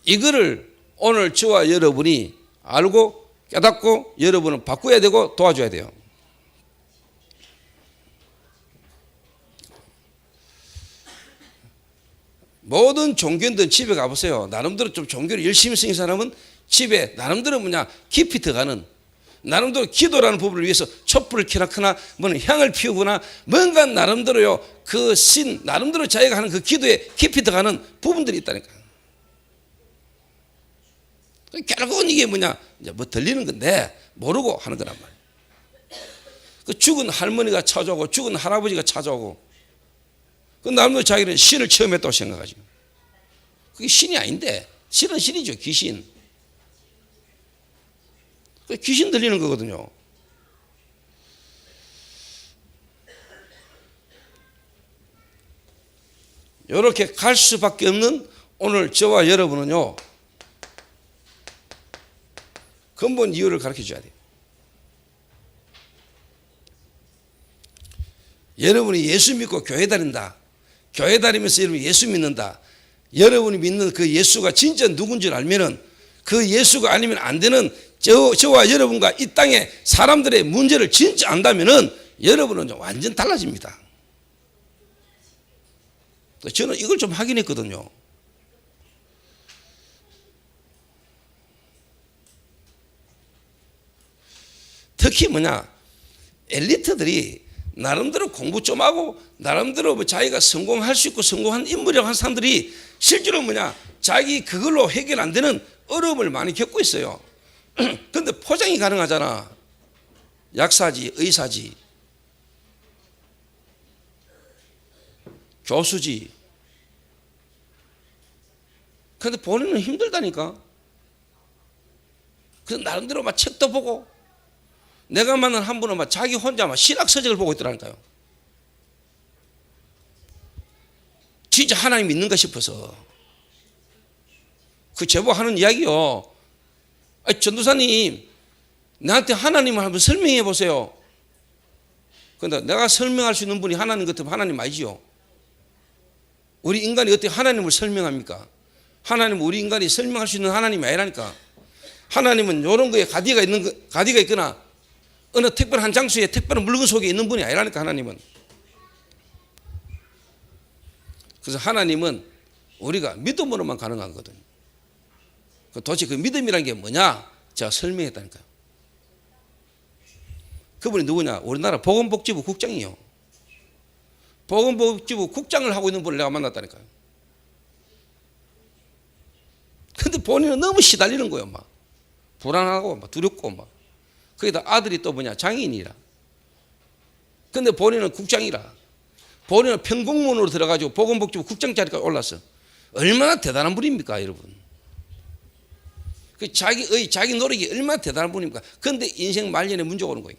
이거를 오늘 저와 여러분이 알고 깨닫고 여러분은 바꿔야 되고 도와줘야 돼요. 모든 종교인들 집에 가보세요. 나름대로 좀 종교를 열심히 쓰는 사람은 집에 나름대로 뭐냐 깊이 들어가는, 나름대로 기도라는 부분을 위해서 촛불을 켜놓거나 뭐는 향을 피우거나 뭔가 나름대로요 그 신 나름대로 자기가 하는 그 기도에 깊이 들어가는 부분들이 있다니까. 결국은 이게 뭐냐 이제 뭐 들리는 건데 모르고 하는 거란 말이에요. 그 죽은 할머니가 찾아오고 죽은 할아버지가 찾아오고 그 나름대로 자기는 신을 체험했다고 생각하죠. 그게 신이 아닌데 신은 신이죠. 귀신. 귀신 들리는 거거든요. 이렇게 갈 수밖에 없는 오늘 저와 여러분은요 근본 이유를 가르쳐 줘야 돼요. 여러분이 예수 믿고 교회 다닌다. 교회 다니면서 여러분이 예수 믿는다. 여러분이 믿는 그 예수가 진짜 누군지 알면은 그 예수가 아니면 안 되는 저와 여러분과 이 땅의 사람들의 문제를 진짜 안다면은 여러분은 완전 달라집니다. 저는 이걸 좀 확인했거든요. 특히 뭐냐 엘리트들이 나름대로 공부 좀 하고 나름대로 뭐 자기가 성공할 수 있고 성공한 인물이라고 하는 사람들이 실제로 뭐냐 자기 그걸로 해결 안 되는 어려움을 많이 겪고 있어요. 그런데 포장이 가능하잖아. 약사지, 의사지, 교수지. 그런데 본인은 힘들다니까. 그래서 나름대로 막 책도 보고 내가 만난 한 분은 막 자기 혼자 막 신학서적을 보고 있더라니까요. 진짜 하나님 믿는가 싶어서. 그 제보하는 이야기요. 전도사님, 나한테 하나님을 한번 설명해 보세요. 그런데 내가 설명할 수 있는 분이 하나님 같으면 하나님 아니지요. 우리 인간이 어떻게 하나님을 설명합니까? 하나님은 우리 인간이 설명할 수 있는 하나님이 아니라니까. 하나님은 이런 거에 가디가 있거나 어느 특별한 장소에 특별한 물건 속에 있는 분이 아니라니까. 하나님은. 그래서 하나님은 우리가 믿음으로만 가능하거든요. 도대체 그 믿음이란 게 뭐냐? 제가 설명했다니까요. 그분이 누구냐? 우리나라 보건복지부 국장이요. 보건복지부 국장을 하고 있는 분을 내가 만났다니까요. 근데 본인은 너무 시달리는 거예요. 막 불안하고 막 두렵고 막. 거기다 아들이 또 뭐냐? 장애인이라. 근데 본인은 국장이라. 본인은 평공문으로 들어가지고 보건복지부 국장 자리까지 올랐어. 얼마나 대단한 분입니까, 여러분? 그 자기 노력이 얼마나 대단한 분입니까? 그런데 인생 말년에 문제가 오는 거예요.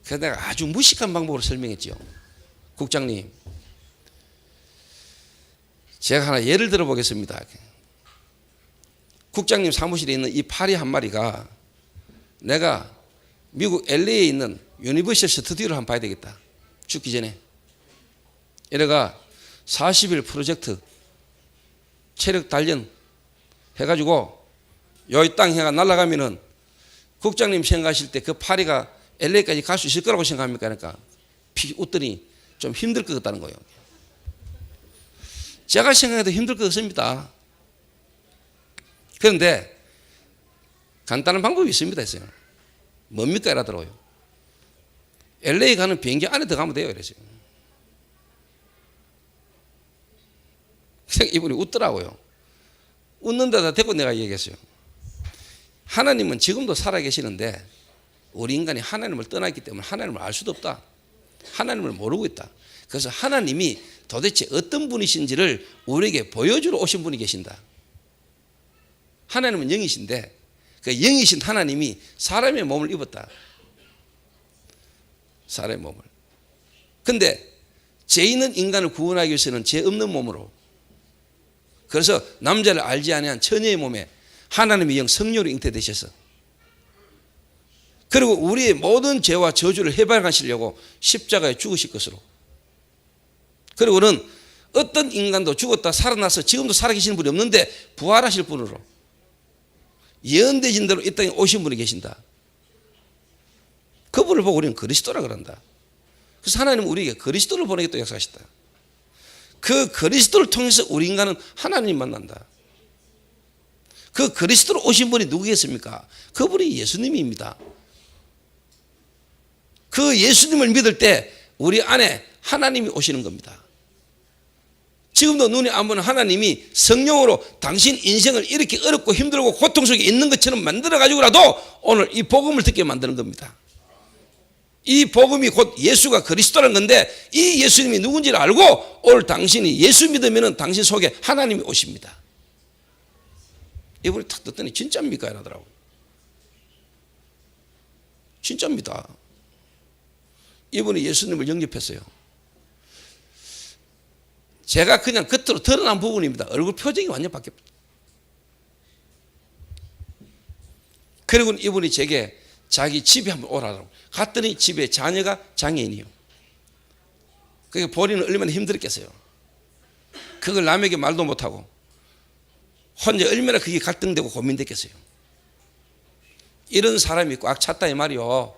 그래서 내가 아주 무식한 방법으로 설명했죠. 국장님, 제가 하나 예를 들어 보겠습니다. 국장님 사무실에 있는 이 파리 한 마리가 내가 미국 LA에 있는 유니버셜 스튜디오를 한번 봐야 되겠다. 죽기 전에. 이래가 40일 프로젝트 체력 단련 해가지고 여기 땅 해가 날아가면은 국장님 생각하실 때 그 파리가 LA까지 갈 수 있을 거라고 생각합니까? 그러니까 피 웃더니 좀 힘들 것 같다는 거예요. 제가 생각해도 힘들 것 같습니다. 그런데 간단한 방법이 있습니다. 했어요. 뭡니까? 이라더라고요. LA 가는 비행기 안에 들어가면 돼요. 이랬어요. 그래서 이분이 웃더라고요. 웃는 데다 대고 내가 얘기했어요. 하나님은 지금도 살아계시는데 우리 인간이 하나님을 떠났기 때문에 하나님을 알 수도 없다. 하나님을 모르고 있다. 그래서 하나님이 도대체 어떤 분이신지를 우리에게 보여주러 오신 분이 계신다. 하나님은 영이신데 그 영이신 하나님이 사람의 몸을 입었다. 사람의 몸을. 근데 죄 있는 인간을 구원하기 위해서는 죄 없는 몸으로, 그래서 남자를 알지 아니한 처녀의 몸에 하나님의 영 성령으로 잉태되셔서, 그리고 우리의 모든 죄와 저주를 해방하시려고 십자가에 죽으실 것으로, 그리고는 어떤 인간도 죽었다 살아나서 지금도 살아계시는 분이 없는데 부활하실 분으로 예언되신 대로 이 땅에 오신 분이 계신다. 그분을 보고 우리는 그리스도라 그런다. 그래서 하나님은 우리에게 그리스도를 보내겠다고 약속하셨다. 그 그리스도를 통해서 우리 인간은 하나님 만난다. 그 그리스도로 오신 분이 누구겠습니까? 그분이 예수님입니다. 그 예수님을 믿을 때 우리 안에 하나님이 오시는 겁니다. 지금도 눈에 안 보는 하나님이 성령으로 당신 인생을 이렇게 어렵고 힘들고 고통 속에 있는 것처럼 만들어 가지고라도 오늘 이 복음을 듣게 만드는 겁니다. 이 복음이 곧 예수가 그리스도라는 건데, 이 예수님이 누군지를 알고 오늘 당신이 예수 믿으면 당신 속에 하나님이 오십니다. 이분이 탁 듣더니 진짜입니까? 이러더라고요. 진짜입니다. 이분이 예수님을 영접했어요. 제가 그냥 겉으로 드러난 부분입니다. 얼굴 표정이 완전 바뀌었다. 그리고 이분이 제게 자기 집에 한번 오라고 갔더니 집에 자녀가 장애인이요. 그러니까 본인은 얼마나 힘들었겠어요. 그걸 남에게 말도 못하고 혼자 얼마나 그게 갈등되고 고민됐겠어요. 이런 사람이 꽉 찼다 이 말이요.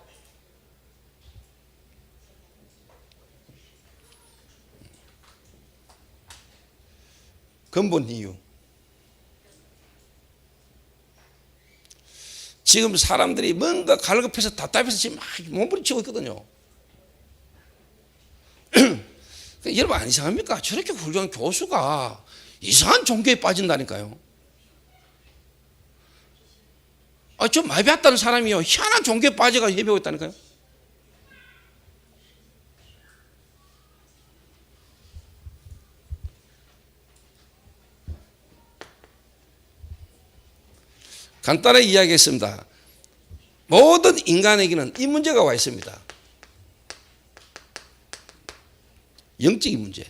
근본 이유. 지금 사람들이 뭔가 갈급해서 답답해서 지금 막 몸부림치고 있거든요. 여러분 안 이상합니까? 저렇게 훌륭한 교수가 이상한 종교에 빠진다니까요. 좀 많이 배웠다는 사람이요, 희한한 종교에 빠져가 예배하고 있다니까요. 간단하게 이야기했습니다. 모든 인간에게는 이 문제가 와 있습니다. 영적인 문제.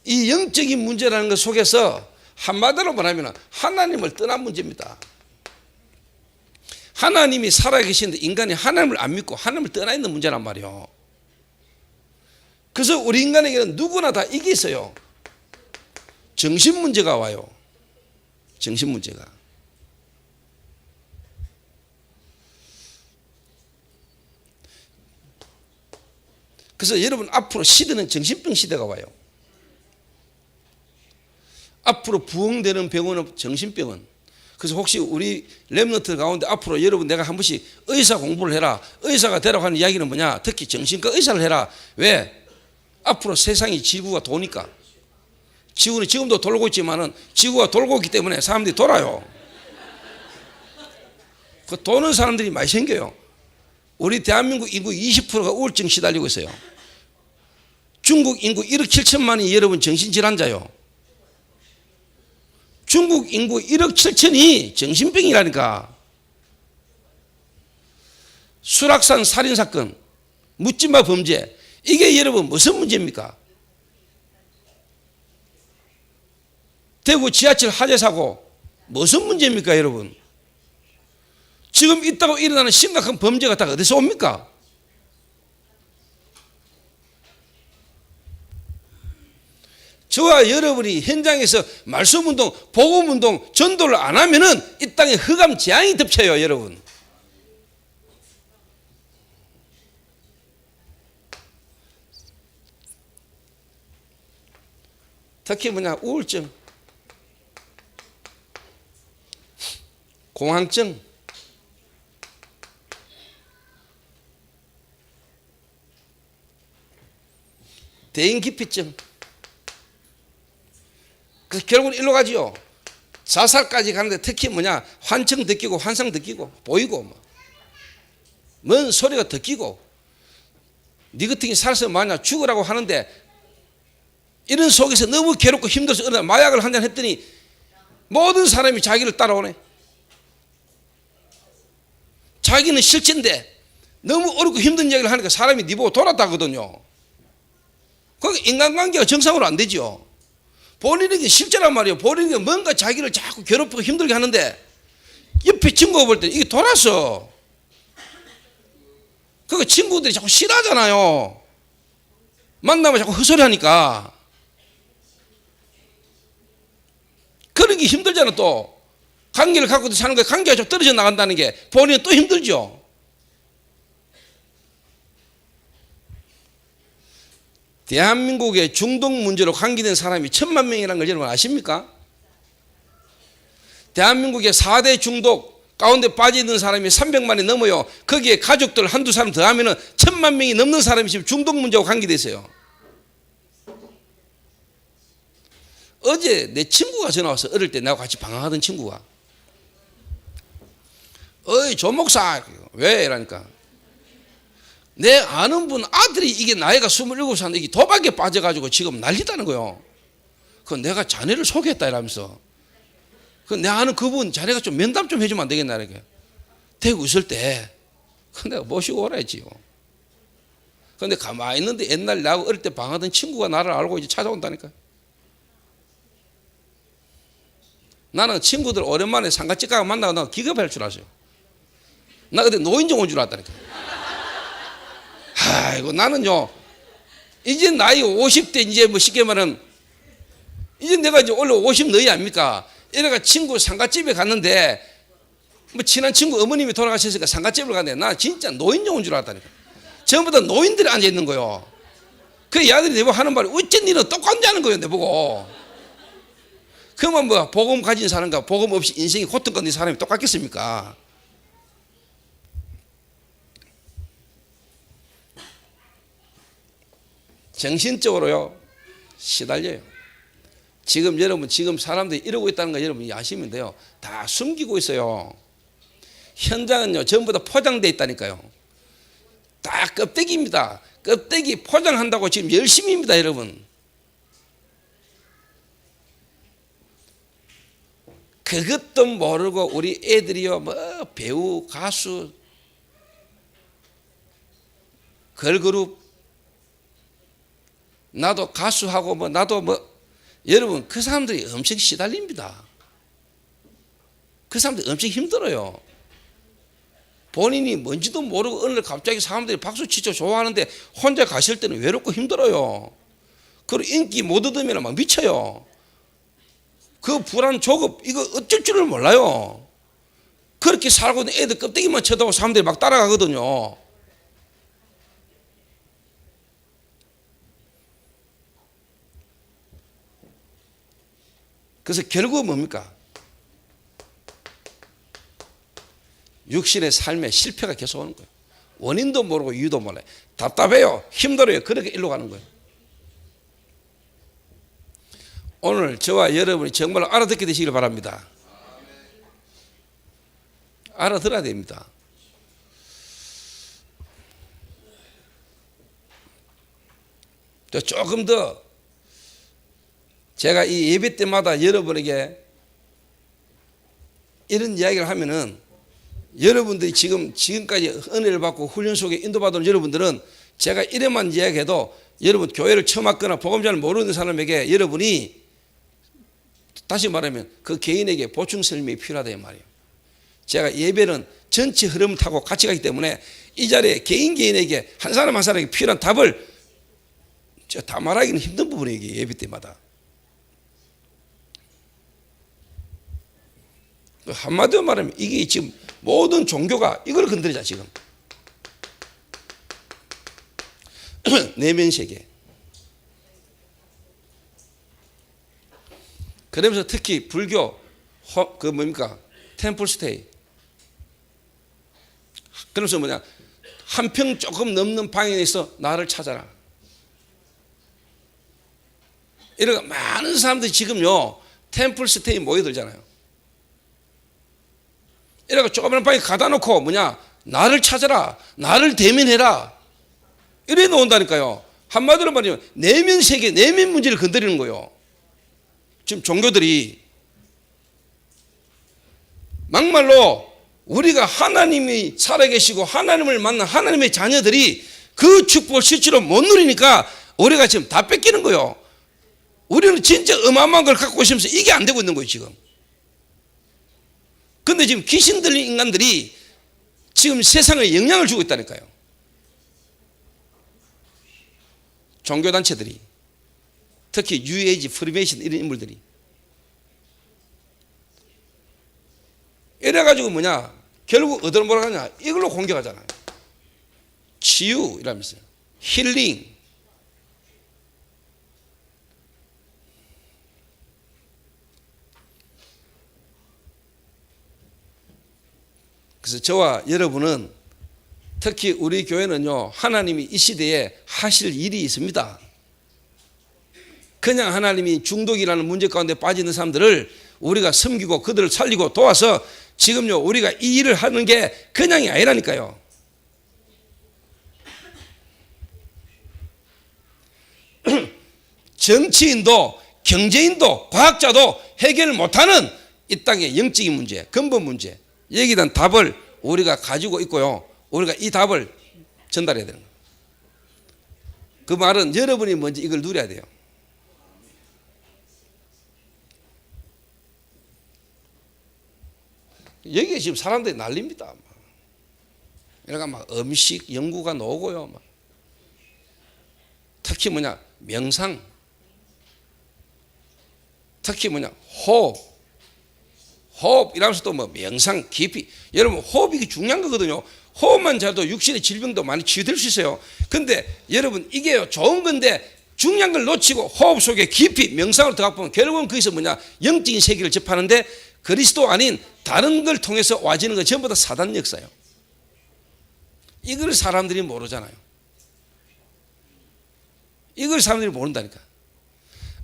이 영적인 문제라는 것 속에서 한마디로 말하면 하나님을 떠난 문제입니다. 하나님이 살아계시는데 인간이 하나님을 안 믿고 하나님을 떠나 있는 문제란 말이에요. 그래서 우리 인간에게는 누구나 다 이게 있어요. 정신 문제가 와요. 정신 문제가. 그래서 여러분 앞으로 시대는 정신병 시대가 와요. 앞으로 부흥되는 병원은 정신병원. 그래서 혹시 우리 렘넌트 가운데 앞으로 여러분 내가 한 번씩 의사 공부를 해라, 의사가 되라고 하는 이야기는 뭐냐? 특히 정신과 의사를 해라. 왜? 앞으로 세상이 지구가 도니까. 지구는 지금도 돌고 있지만은 지구가 돌고 있기 때문에 사람들이 돌아요. 그 도는 사람들이 많이 생겨요. 우리 대한민국 인구 20%가 우울증 시달리고 있어요. 중국 인구 1억 7천만이 여러분 정신질환자요. 중국 인구 1억 7천이 정신병이라니까. 수락산 살인사건, 묻지마 범죄, 이게 여러분 무슨 문제입니까? 대구 지하철 화재 사고 무슨 문제입니까 여러분? 지금 있다고 일어나는 심각한 범죄가 다 어디서 옵니까? 저와 여러분이 현장에서 말씀운동, 복음운동, 전도를 안 하면은 이 땅에 흑암 재앙이 덮쳐요 여러분. 특히 뭐냐, 우울증. 공황증, 대인기피증. 그래서 결국은 일로 가지요. 자살까지 가는데 특히 뭐냐, 환청 느끼고 환상 느끼고 보이고 뭔 소리가 듣기고, 니 같은 게 살아서 만약 죽으라고 하는데 이런 속에서 너무 괴롭고 힘들어서 어느 날 마약을 한잔 했더니 모든 사람이 자기를 따라오네. 자기는 실제인데 너무 어렵고 힘든 얘기를 하니까 사람이 니 보고 돌았다거든요. 그러니까 인간관계가 정상으로 안 되죠. 본인에게 실제란 말이에요. 본인에게 뭔가 자기를 자꾸 괴롭히고 힘들게 하는데 옆에 친구가 볼 때 이게 돌았어. 그러니까 친구들이 자꾸 싫어하잖아요. 만나면 자꾸 헛소리 하니까. 그런 게 힘들잖아. 또 관계를 갖고 사는 거에 관계가 좀 떨어져 나간다는 게 본인은 또 힘들죠. 대한민국의 중독 문제로 관계된 사람이 1000만 명이라는 걸 여러분 아십니까? 대한민국의 4대 중독 가운데 빠져있는 사람이 300만이 넘어요. 거기에 가족들 한두 사람 더 하면은 1000만 명이 넘는 사람이 지금 중독 문제와 관계됐어요. 어제 내 친구가 전화 와서, 어릴 때 나하고 같이 방황하던 친구가, 어이 조 목사, 왜? 이러니까 내 아는 분 아들이 이게 나이가 27살인데 이게 도박에 빠져가지고 지금 난리다는 거요. 그 내가 자네를 소개했다 이러면서, 그 내 아는 그분 자네가 좀 면담 좀 해주면 안 되겠나 이렇게. 대구 있을 때 내가 모시고 오라 했지요. 근데 가만히 있는데 옛날 나하고 어릴 때 방황하던 친구가 나를 알고 이제 찾아온다니까. 나는 친구들 오랜만에 상가집 가고 만나고 나 기겁할 줄 알았어요. 나 그때 노인정 온 줄 알았다니까. 아이고 나는요 이제 나이 50대 이제 뭐 쉽게 말하면 이제 내가 이제 원래 50 너희 아닙니까? 이래가 친구 상가집에 갔는데 뭐 친한 친구 어머님이 돌아가셨으니까 상가집을 갔는데 나 진짜 노인정 온 줄 알았다니까. 전부 다 노인들이 앉아 있는 거요. 그 아들이 내보고 하는 말이 어째 니는 똑같냐는 거예요 내보고. 그러면 뭐 복음 가진 사람과 복음 없이 인생이 고통 건는 사람이 똑같겠습니까? 정신적으로요 시달려요. 지금 여러분 지금 사람들이 이러고 있다는 거 여러분이 아시면 돼요. 다 숨기고 있어요. 현장은요 전부 다 포장되어 있다니까요. 다 껍데기입니다. 껍데기 포장한다고 지금 열심히입니다 여러분. 그것도 모르고 우리 애들이요 뭐 배우 가수 걸그룹 나도 가수하고 뭐 나도 뭐 여러분 그 사람들이 엄청 시달립니다. 그 사람들이 엄청 힘들어요. 본인이 뭔지도 모르고 어느 날 갑자기 사람들이 박수 치죠 좋아하는데 혼자 가실 때는 외롭고 힘들어요. 그리고 인기 못 얻으면 막 미쳐요. 그 불안 조급 이거 어쩔 줄을 몰라요. 그렇게 살고 있는 애들 껍데기만 쳐다보고 사람들이 막 따라가거든요. 그래서 결국은 뭡니까? 육신의 삶에 실패가 계속 오는 거예요. 원인도 모르고 이유도 몰라요. 답답해요. 힘들어요. 그렇게 일로 가는 거예요. 오늘 저와 여러분이 정말 알아듣게 되시길 바랍니다. 알아들어야 됩니다. 조금 더 제가 이 예배 때마다 여러분에게 이런 이야기를 하면은 여러분들이 지금까지 은혜를 받고 훈련 속에 인도받은 여러분들은 제가 이래만 이야기해도 여러분 교회를 처음 왔거나 복음 잘 모르는 사람에게 여러분이 다시 말하면 그 개인에게 보충 설명이 필요하다 이 말이에요. 제가 예배는 전체 흐름을 타고 같이 가기 때문에 이 자리에 개인에게 한 사람 한 사람에게 필요한 답을 제가 다 말하기는 힘든 부분이에요. 예배 때마다. 한마디로 말하면 이게 지금 모든 종교가 이걸 건드리자 지금. 내면세계. 그러면서 특히 불교 그 뭡니까 템플 스테이. 그래서 뭐냐, 한 평 조금 넘는 방에서 나를 찾아라. 이런 많은 사람들이 지금요 템플 스테이 모여들잖아요. 이래가 조그마한 방에 가다 놓고 뭐냐, 나를 찾아라, 나를 대면해라, 이래 놓은다니까요. 한마디로 말하면 내면 세계, 내면 문제를 건드리는 거예요. 지금 종교들이 막말로 우리가 하나님이 살아계시고 하나님을 만난 하나님의 자녀들이 그 축복을 실제로 못 누리니까 우리가 지금 다 뺏기는 거예요. 우리는 진짜 어마어마한 걸 갖고 있으면서 이게 안 되고 있는 거예요 지금. 근데 지금 귀신 들린 인간들이 지금 세상에 영향을 주고 있다니까요. 종교단체들이, 특히 뉴에이지, 프리메이션 이런 인물들이. 이래가지고 뭐냐, 결국 어디로 몰아가냐, 이걸로 공격하잖아요. 치유 이라면서요, 힐링. 그래서 저와 여러분은, 특히 우리 교회는요, 하나님이 이 시대에 하실 일이 있습니다. 그냥 하나님이 중독이라는 문제 가운데 빠져 있는 사람들을 우리가 섬기고 그들을 살리고 도와서 지금요 우리가 이 일을 하는 게 그냥이 아니라니까요. 정치인도 경제인도 과학자도 해결 못하는 이 땅의 영적인 문제, 근본 문제, 여기에 대한 답을 우리가 가지고 있고요, 우리가 이 답을 전달해야 되는 거예요. 그 말은 여러분이 먼저 이걸 누려야 돼요. 여기에 지금 사람들이 난립니다. 그러니까 막 음식 연구가 나오고요, 막. 특히 뭐냐, 명상, 특히 뭐냐, 호흡 이라면서 또 뭐 명상 깊이. 여러분 호흡이 중요한 거거든요. 호흡만 잘도 육신의 질병도 많이 치유될 수 있어요. 근데 여러분 이게 좋은 건데 중요한 걸 놓치고 호흡 속에 깊이 명상을 들어가 보면 결국은 거기서 뭐냐, 영적인 세계를 접하는데 그리스도 아닌 다른 걸 통해서 와지는 거 전부 다 사단 역사예요. 이걸 사람들이 모르잖아요. 이걸 사람들이 모른다니까.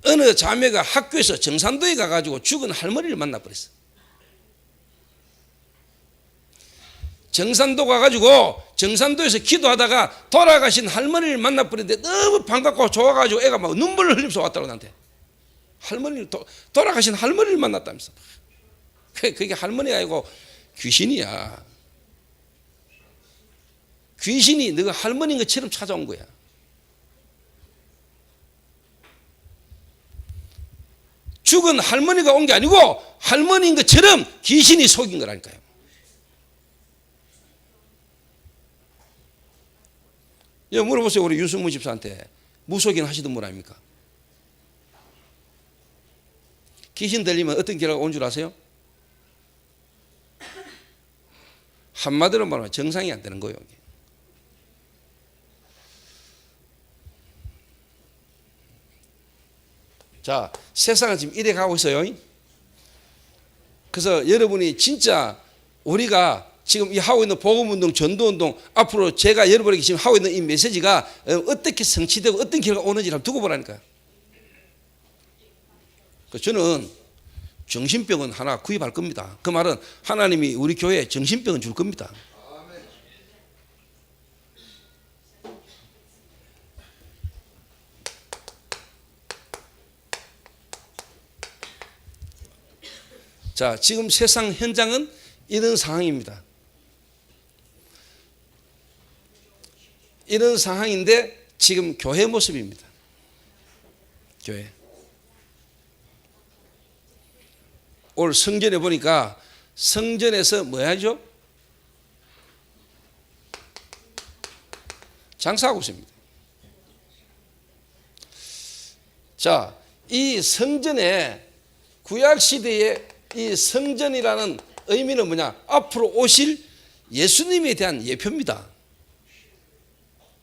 어느 자매가 학교에서 정산도에 가가지고 죽은 할머니를 만나버렸어. 정산도 가가지고 정산도에서 기도하다가 돌아가신 할머니를 만나버렸는데 너무 반갑고 좋아가지고 애가 막 눈물을 흘리면서 왔다고 나한테. 할머니를 돌아가신 할머니를 만났다면서. 그게 할머니가 아니고 귀신이야. 귀신이 너가 할머니인 것처럼 찾아온 거야. 죽은 할머니가 온 게 아니고 할머니인 것처럼 귀신이 속인 거라니까요. 물어보세요. 우리 윤승무 집사한테 무속인 하시던 분 아닙니까? 귀신 들리면 어떤 결과가 온 줄 아세요? 한마디로 말하면 정상이 안 되는 거예요. 자, 세상은 지금 이래 가고 있어요. 그래서 여러분이 진짜 우리가 지금 이 하고 있는 복음운동, 전도운동, 앞으로 제가 여러분에게 지금 하고 있는 이 메시지가 어떻게 성취되고 어떤 결과가 오는지를 한번 두고 보라니까요. 저는 정신병은 하나 구입할 겁니다. 그 말은 하나님이 우리 교회에 정신병은 줄 겁니다. 자, 지금 세상 현장은 이런 상황입니다. 이런 상황인데 지금 교회 모습입니다. 교회. 올 성전에 보니까 성전에서 뭐 하죠? 장사하고 있습니다. 자, 이 성전에 구약시대에 이 성전이라는 의미는 뭐냐? 앞으로 오실 예수님에 대한 예표입니다.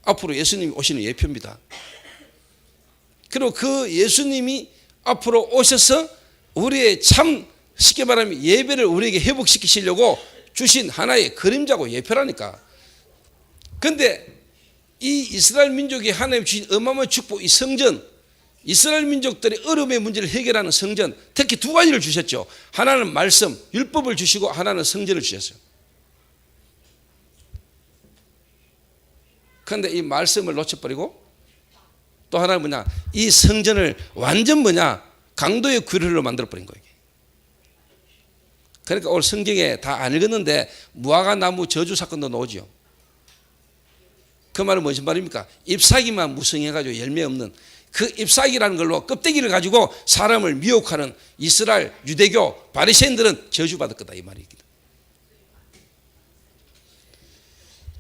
앞으로 예수님이 오시는 예표입니다. 그리고 그 예수님이 앞으로 오셔서 우리의 참 쉽게 말하면 예배를 우리에게 회복시키시려고 주신 하나의 그림자고 예표라니까. 그런데 이 이스라엘 민족이 하나님 주신 어마어마한 축복, 이 성전, 이스라엘 민족들의 어려움의 문제를 해결하는 성전, 특히 두 가지를 주셨죠. 하나는 말씀, 율법을 주시고 하나는 성전을 주셨어요. 그런데 이 말씀을 놓쳐버리고 또 하나는 뭐냐, 이 성전을 완전 뭐냐, 강도의 구례로 만들어버린 거예요. 그러니까 오늘 성경에 다 안 읽었는데 무화과 나무 저주 사건도 나오죠. 그 말은 무슨 말입니까? 잎사귀만 무성해가지고 열매 없는 그 잎사귀라는 걸로 껍데기를 가지고 사람을 미혹하는 이스라엘 유대교 바리새인들은 저주받을 거다, 이 말입니다.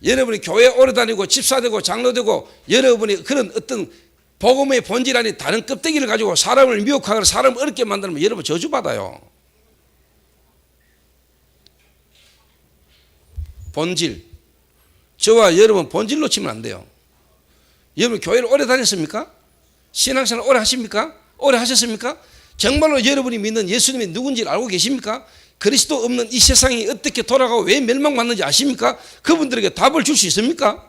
여러분이 교회 오래 다니고 집사되고 장로되고 여러분이 그런 어떤 복음의 본질 아닌 다른 껍데기를 가지고 사람을 미혹하거나 사람을 어렵게 만들면 여러분 저주받아요. 본질, 저와 여러분 본질 놓치면 안 돼요. 여러분 교회를 오래 다녔습니까? 신앙생활 오래 하십니까? 오래 하셨습니까? 정말로 여러분이 믿는 예수님이 누군지 알고 계십니까? 그리스도 없는 이 세상이 어떻게 돌아가고 왜 멸망받는지 아십니까? 그분들에게 답을 줄 수 있습니까?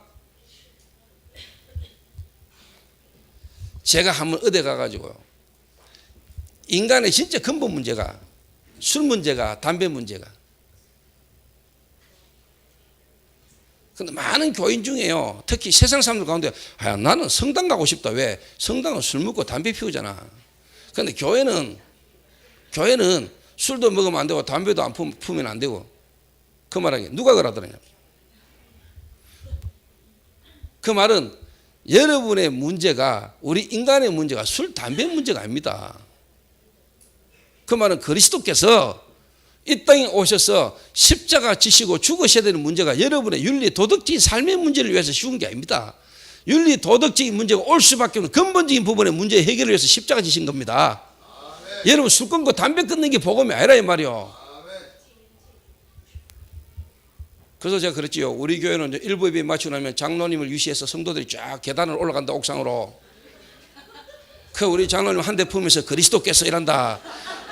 제가 한번 어디 가가지고요, 인간의 진짜 근본 문제가 술 문제가, 담배 문제가, 근데 많은 교인 중에요, 특히 세상 사람들 가운데 나는 성당 가고 싶다. 왜? 성당은 술 먹고 담배 피우잖아. 그런데 교회는 술도 먹으면 안 되고 담배도 안 피우면 안 되고. 그 말은 누가 그러더냐. 그 말은 여러분의 문제가, 우리 인간의 문제가 술, 담배 문제가 아닙니다. 그 말은 그리스도께서 이 땅에 오셔서 십자가 지시고 죽으셔야 되는 문제가 여러분의 윤리 도덕적인 삶의 문제를 위해서 쉬운 게 아닙니다. 윤리 도덕적인 문제가 올 수밖에 없는 근본적인 부분의 문제 해결을 위해서 십자가 지신 겁니다. 아멘. 여러분 술 끊고 담배 끊는 게 복음이 아니라 이 말이요. 아멘. 그래서 제가 그랬지요. 우리 교회는 일부 예배 마치고 나면 장로님을 위시해서 성도들이 쫙 계단을 올라간다, 옥상으로. 그 우리 장로님 한 대 품으면서 그리스도께서 이란다.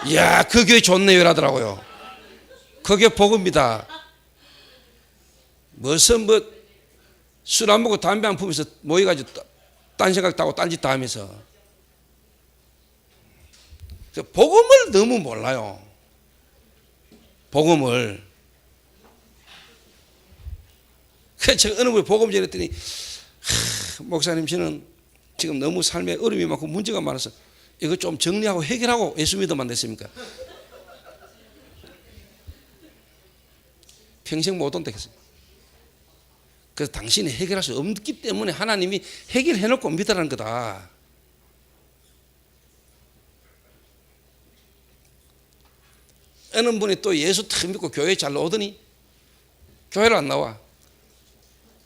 이야, 그 교회 좋네요 이라더라고요. 그게 복음입니다. 무슨 술 안 먹고 담배 안 피우면서 모여가지고 딴 생각 하고 딴짓 다 하면서 복음을 너무 몰라요. 복음을. 그래서 제가 어느 분이 복음 전했더니 목사님 저는 지금 너무 삶에 어려움이 많고 문제가 많아서 이거 좀 정리하고 해결하고 예수 믿으면 안 됐습니까? 평생 못 온다 했어요. 그래서 당신이 해결할 수 없기 때문에 하나님이 해결해 놓고 믿으라는 거다. 어느 분이 또 예수 탁 믿고 교회에 잘 나오더니 교회를 안 나와.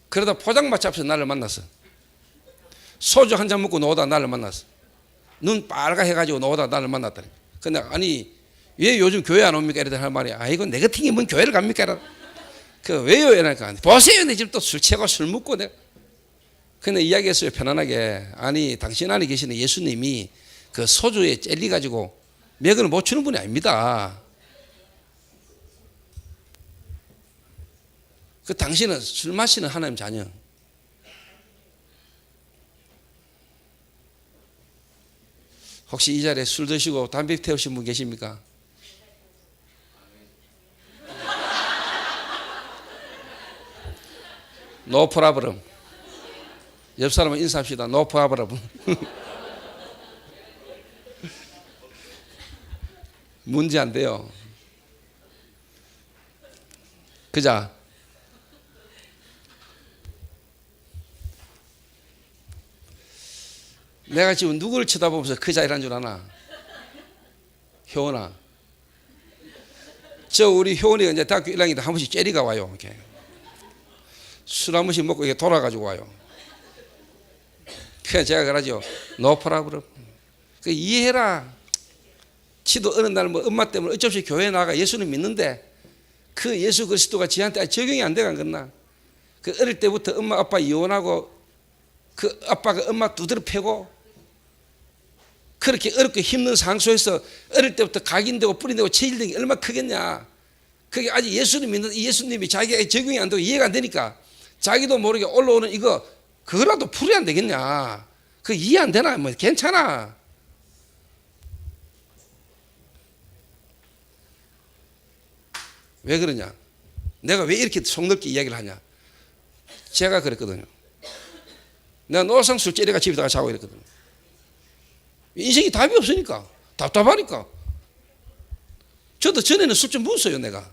그러다 포장마차 앞에서 나를 만났어. 소주 한 잔 먹고 나오다 나를 만났어. 눈 빨가 해가지고 나오다 나를 만났다니. 근데 아니 왜 요즘 교회 안 옵니까? 이러다 할 말이 아이고 내 같은 게 뭔 교회를 갑니까? 이러다. 그 왜요? 이러니까 보세요 내 집 또 술 취하고 술 먹고 내가. 근데 이야기했어요 편안하게. 아니 당신 안에 계시는 예수님이 그 소주에 젤리 가지고 맥을 못 추는 분이 아닙니다. 그 당신은 술 마시는 하나님 자녀. 혹시 이 자리에 술 드시고 담배 태우신 분 계십니까? 노 프라브럼. 옆 사람은 인사합시다. 노 프라브럼. 문제 안 돼요. 그자. 내가 지금 누구를 쳐다보면서 그 자리란 줄 아나? 효원아. 저 우리 효원이가 이제 대학교 1학년인데 한 번씩 째리가 와요. 이렇게. 술 한 번씩 먹고 이렇게 돌아가지고 와요. 그래서 제가 그러죠. 노 프라브럼. 그 이해해라. 지도 어느 날 뭐 엄마 때문에 어쩔 수 없이 교회에 나가 예수는 믿는데 그 예수 그리스도가 지한테 적용이 안 돼간 건나. 그 어릴 때부터 엄마 아빠 이혼하고 그 아빠가 엄마 두드러 패고 그렇게 어렵고 힘든 상황 속에서 어릴 때부터 각인되고 뿌리되고 체질된 게 얼마나 크겠냐. 그게 아직 예수님 믿는 이 예수님이 자기가 적용이 안 되고 이해가 안 되니까 자기도 모르게 올라오는 이거 그거라도 풀어야 안 되겠냐. 그 이해 안 되나? 뭐 괜찮아. 왜 그러냐? 내가 왜 이렇게 속넓게 이야기를 하냐? 제가 그랬거든요. 내가 노상 술자리가 집에다가 자고 이랬거든요. 인생이 답이 없으니까 답답하니까. 저도 전에는 술 좀 묻었어요. 내가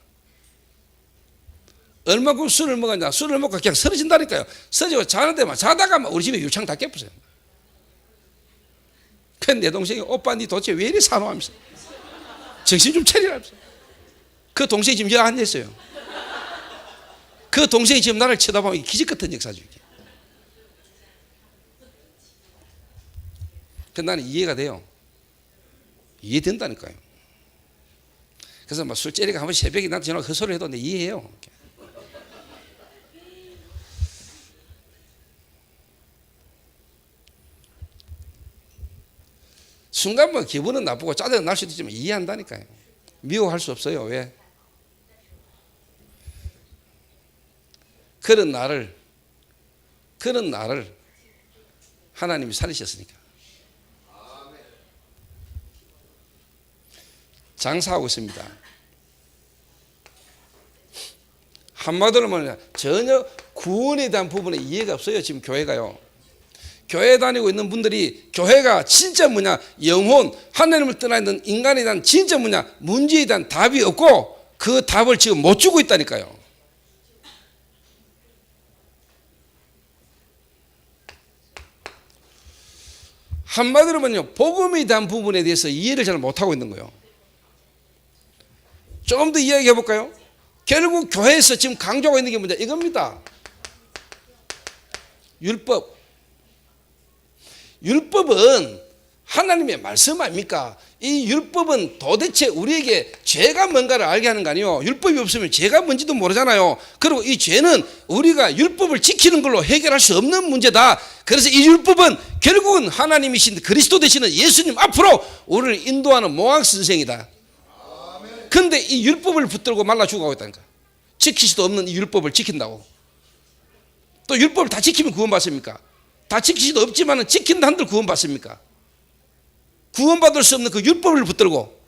얼마큼 술을 먹었냐. 술을 먹고 그냥 쓰러진다니까요. 쓰러지고 자는데 막 자다가 막 우리 집에 유창 다 깨부세요. 그래서 내 동생이 오빠 니 도대체 왜 이리 사노하면서 정신 좀 차리라면서. 그 동생이 지금 여기 앉아있어요. 그 동생이 지금 나를 쳐다보면 기적 같은 역사죠. 그 나는 이해가 돼요. 이해된다니까요. 그래서 막 술자리가 한번 새벽에 나한테 전화 헛소리를 해도 내 이해해요. 순간 뭐 기분은 나쁘고 짜증 날 수도 있지만 이해한다니까요. 미워할 수 없어요. 왜? 그런 나를 하나님이 살리셨으니까. 장사하고 있습니다. 한마디로 말하면 전혀 구원에 대한 부분에 이해가 없어요. 지금 교회가요. 교회 다니고 있는 분들이 교회가 진짜 뭐냐, 영혼, 하나님을 떠나 있는 인간에 대한 진짜 뭐냐, 문제에 대한 답이 없고 그 답을 지금 못 주고 있다니까요. 한마디로 말하면 복음에 대한 부분에 대해서 이해를 잘 못하고 있는 거예요. 조금 더 이야기해 볼까요? 결국 교회에서 지금 강조하고 있는 게 뭐냐, 이겁니다. 율법은 하나님의 말씀 아닙니까? 이 율법은 도대체 우리에게 죄가 뭔가를 알게 하는 거 아니에요. 율법이 없으면 죄가 뭔지도 모르잖아요. 그리고 이 죄는 우리가 율법을 지키는 걸로 해결할 수 없는 문제다. 그래서 이 율법은 결국은 하나님이신 그리스도 되시는 예수님 앞으로 우리를 인도하는 모학 선생이다. 근데 이 율법을 붙들고 말라 죽어가고 있다니까. 지킬 수도 없는 이 율법을 지킨다고. 또 율법을 다 지키면 구원받습니까? 다 지킬 수도 없지만 지킨다 한들 구원받습니까? 구원받을 수 없는 그 율법을 붙들고,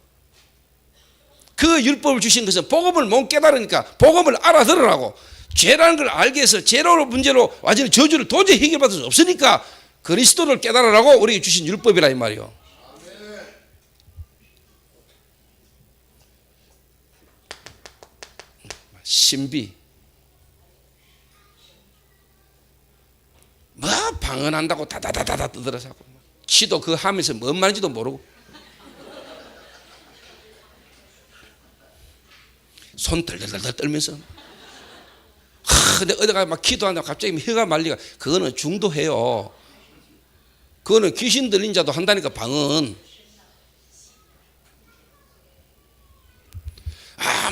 그 율법을 주신 것은 복음을 못 깨달으니까 복음을 알아들으라고. 죄라는 걸 알게 해서 죄로 문제로 완전히 저주를 도저히 해결받을 수 없으니까 그리스도를 깨달으라고 우리에게 주신 율법이라 이 말이요. 신비 뭐 방언한다고 다다다다다 떠들어서 지도 그 하면서 뭔 말인지도 모르고 손 덜덜덜 떨면서 근데 어디가 막 기도한다고 갑자기 혀가 말리가, 그거는 중도해요. 그거는 귀신 들린 자도 한다니까. 방언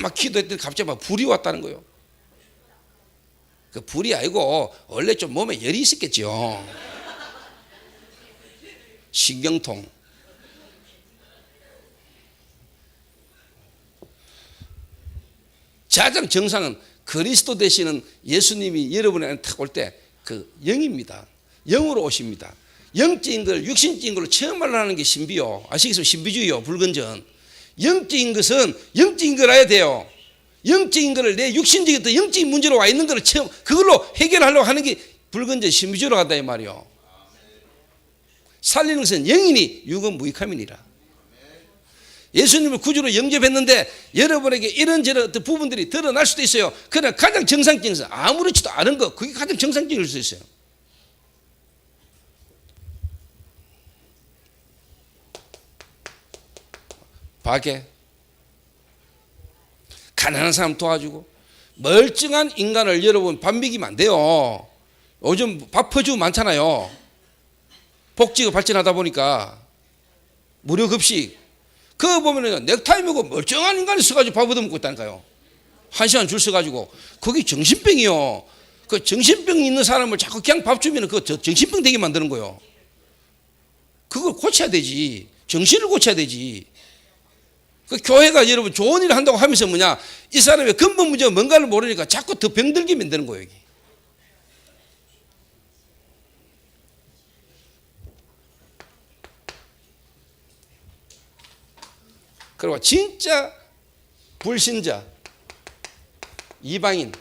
막 기도했더니 갑자기 막 불이 왔다는 거예요. 그 불이 아니고 원래 좀 몸에 열이 있었겠죠. 신경통. 가장 정상은 그리스도 되시는 예수님이 여러분한테 탁 올 때 그 영입니다. 영으로 오십니다. 영적인 걸 육신적인 걸로 체험을 하는 게 신비요. 아시겠어요? 신비주의요. 불건전. 영적인 것은 영적인 걸 알아야 돼요. 영적인 것을 내 육신적인 어떤 영적인 문제로 와 있는 것을 체험, 그걸로 해결하려고 하는 게 불건전 신비주의로 간다 이 말이요. 살리는 것은 영이니 육은 무익함이니라. 예수님을 구주로 영접했는데 여러분에게 이런저런 어떤 부분들이 드러날 수도 있어요. 그러나 가장 정상적인 것은 아무렇지도 않은 것, 그게 가장 정상적일 수 있어요. 박해, 가난한 사람 도와주고, 멀쩡한 인간을 여러분 밥 먹이면 안 돼요. 요즘 밥 퍼주고 많잖아요. 복지가 발전하다 보니까 무료급식. 그거 보면은 넥타이 메고 멀쩡한 인간이 서가지고 밥 얻어먹고 있다니까요. 1시간 줄 서가지고. 그게 정신병이요. 그 정신병 있는 사람을 자꾸 그냥 밥 주면 그거 정신병 되게 만드는 거예요. 그걸 고쳐야 되지. 정신을 고쳐야 되지. 그 교회가 여러분 좋은 일을 한다고 하면서 뭐냐, 이 사람의 근본 문제가 뭔가를 모르니까 자꾸 더 병들게 만드는 거예요. 여기. 그리고 진짜 불신자, 이방인,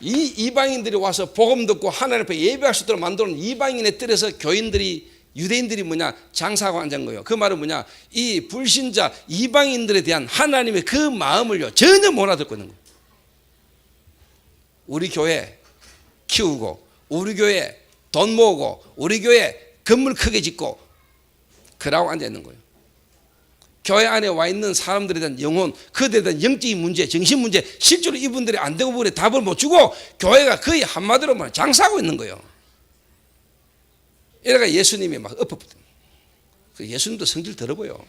이 이방인들이 와서 복음 듣고 하나님 앞에 예배할 수 있도록 만드는 이방인의 뜰에서 교인들이, 유대인들이 뭐냐, 장사하고 앉은 거예요. 그 말은 뭐냐, 이 불신자 이방인들에 대한 하나님의 그 마음을요 전혀 못 알아듣고 있는 거예요. 우리 교회 키우고, 우리 교회 돈 모으고, 우리 교회 건물 크게 짓고 그러고 앉아 있는 거예요. 교회 안에 와 있는 사람들에 대한 영혼, 그들에 대한 영적인 문제, 정신 문제, 실제로 이분들이 안 되고 보니 답을 못 주고 교회가 거의 한마디로 말하면 장사하고 있는 거예요. 이래가 예수님이 막 엎어붙은 거예요. 예수님도 성질 더러 보여.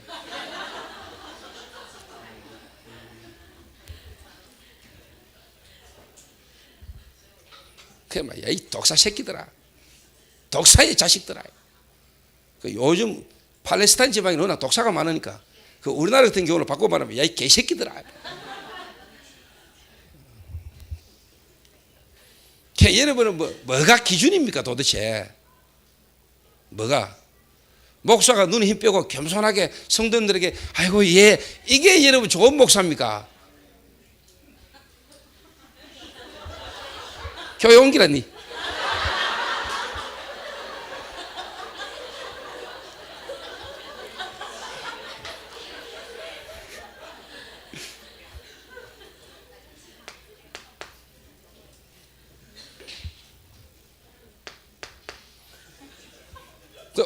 그래 막, 야, 이 독사 새끼들아, 독사의 자식들아. 요즘 팔레스타인 지방에 워낙 독사가 많으니까 그 우리나라 같은 경우는 바꿔 말하면, 야, 이 개새끼들아. 여러분은 뭐가 기준입니까 도대체? 뭐가? 목사가 눈에 힘 빼고 겸손하게 성도들에게 아이고 예, 이게 여러분 좋은 목사입니까? 교회 옮기라니.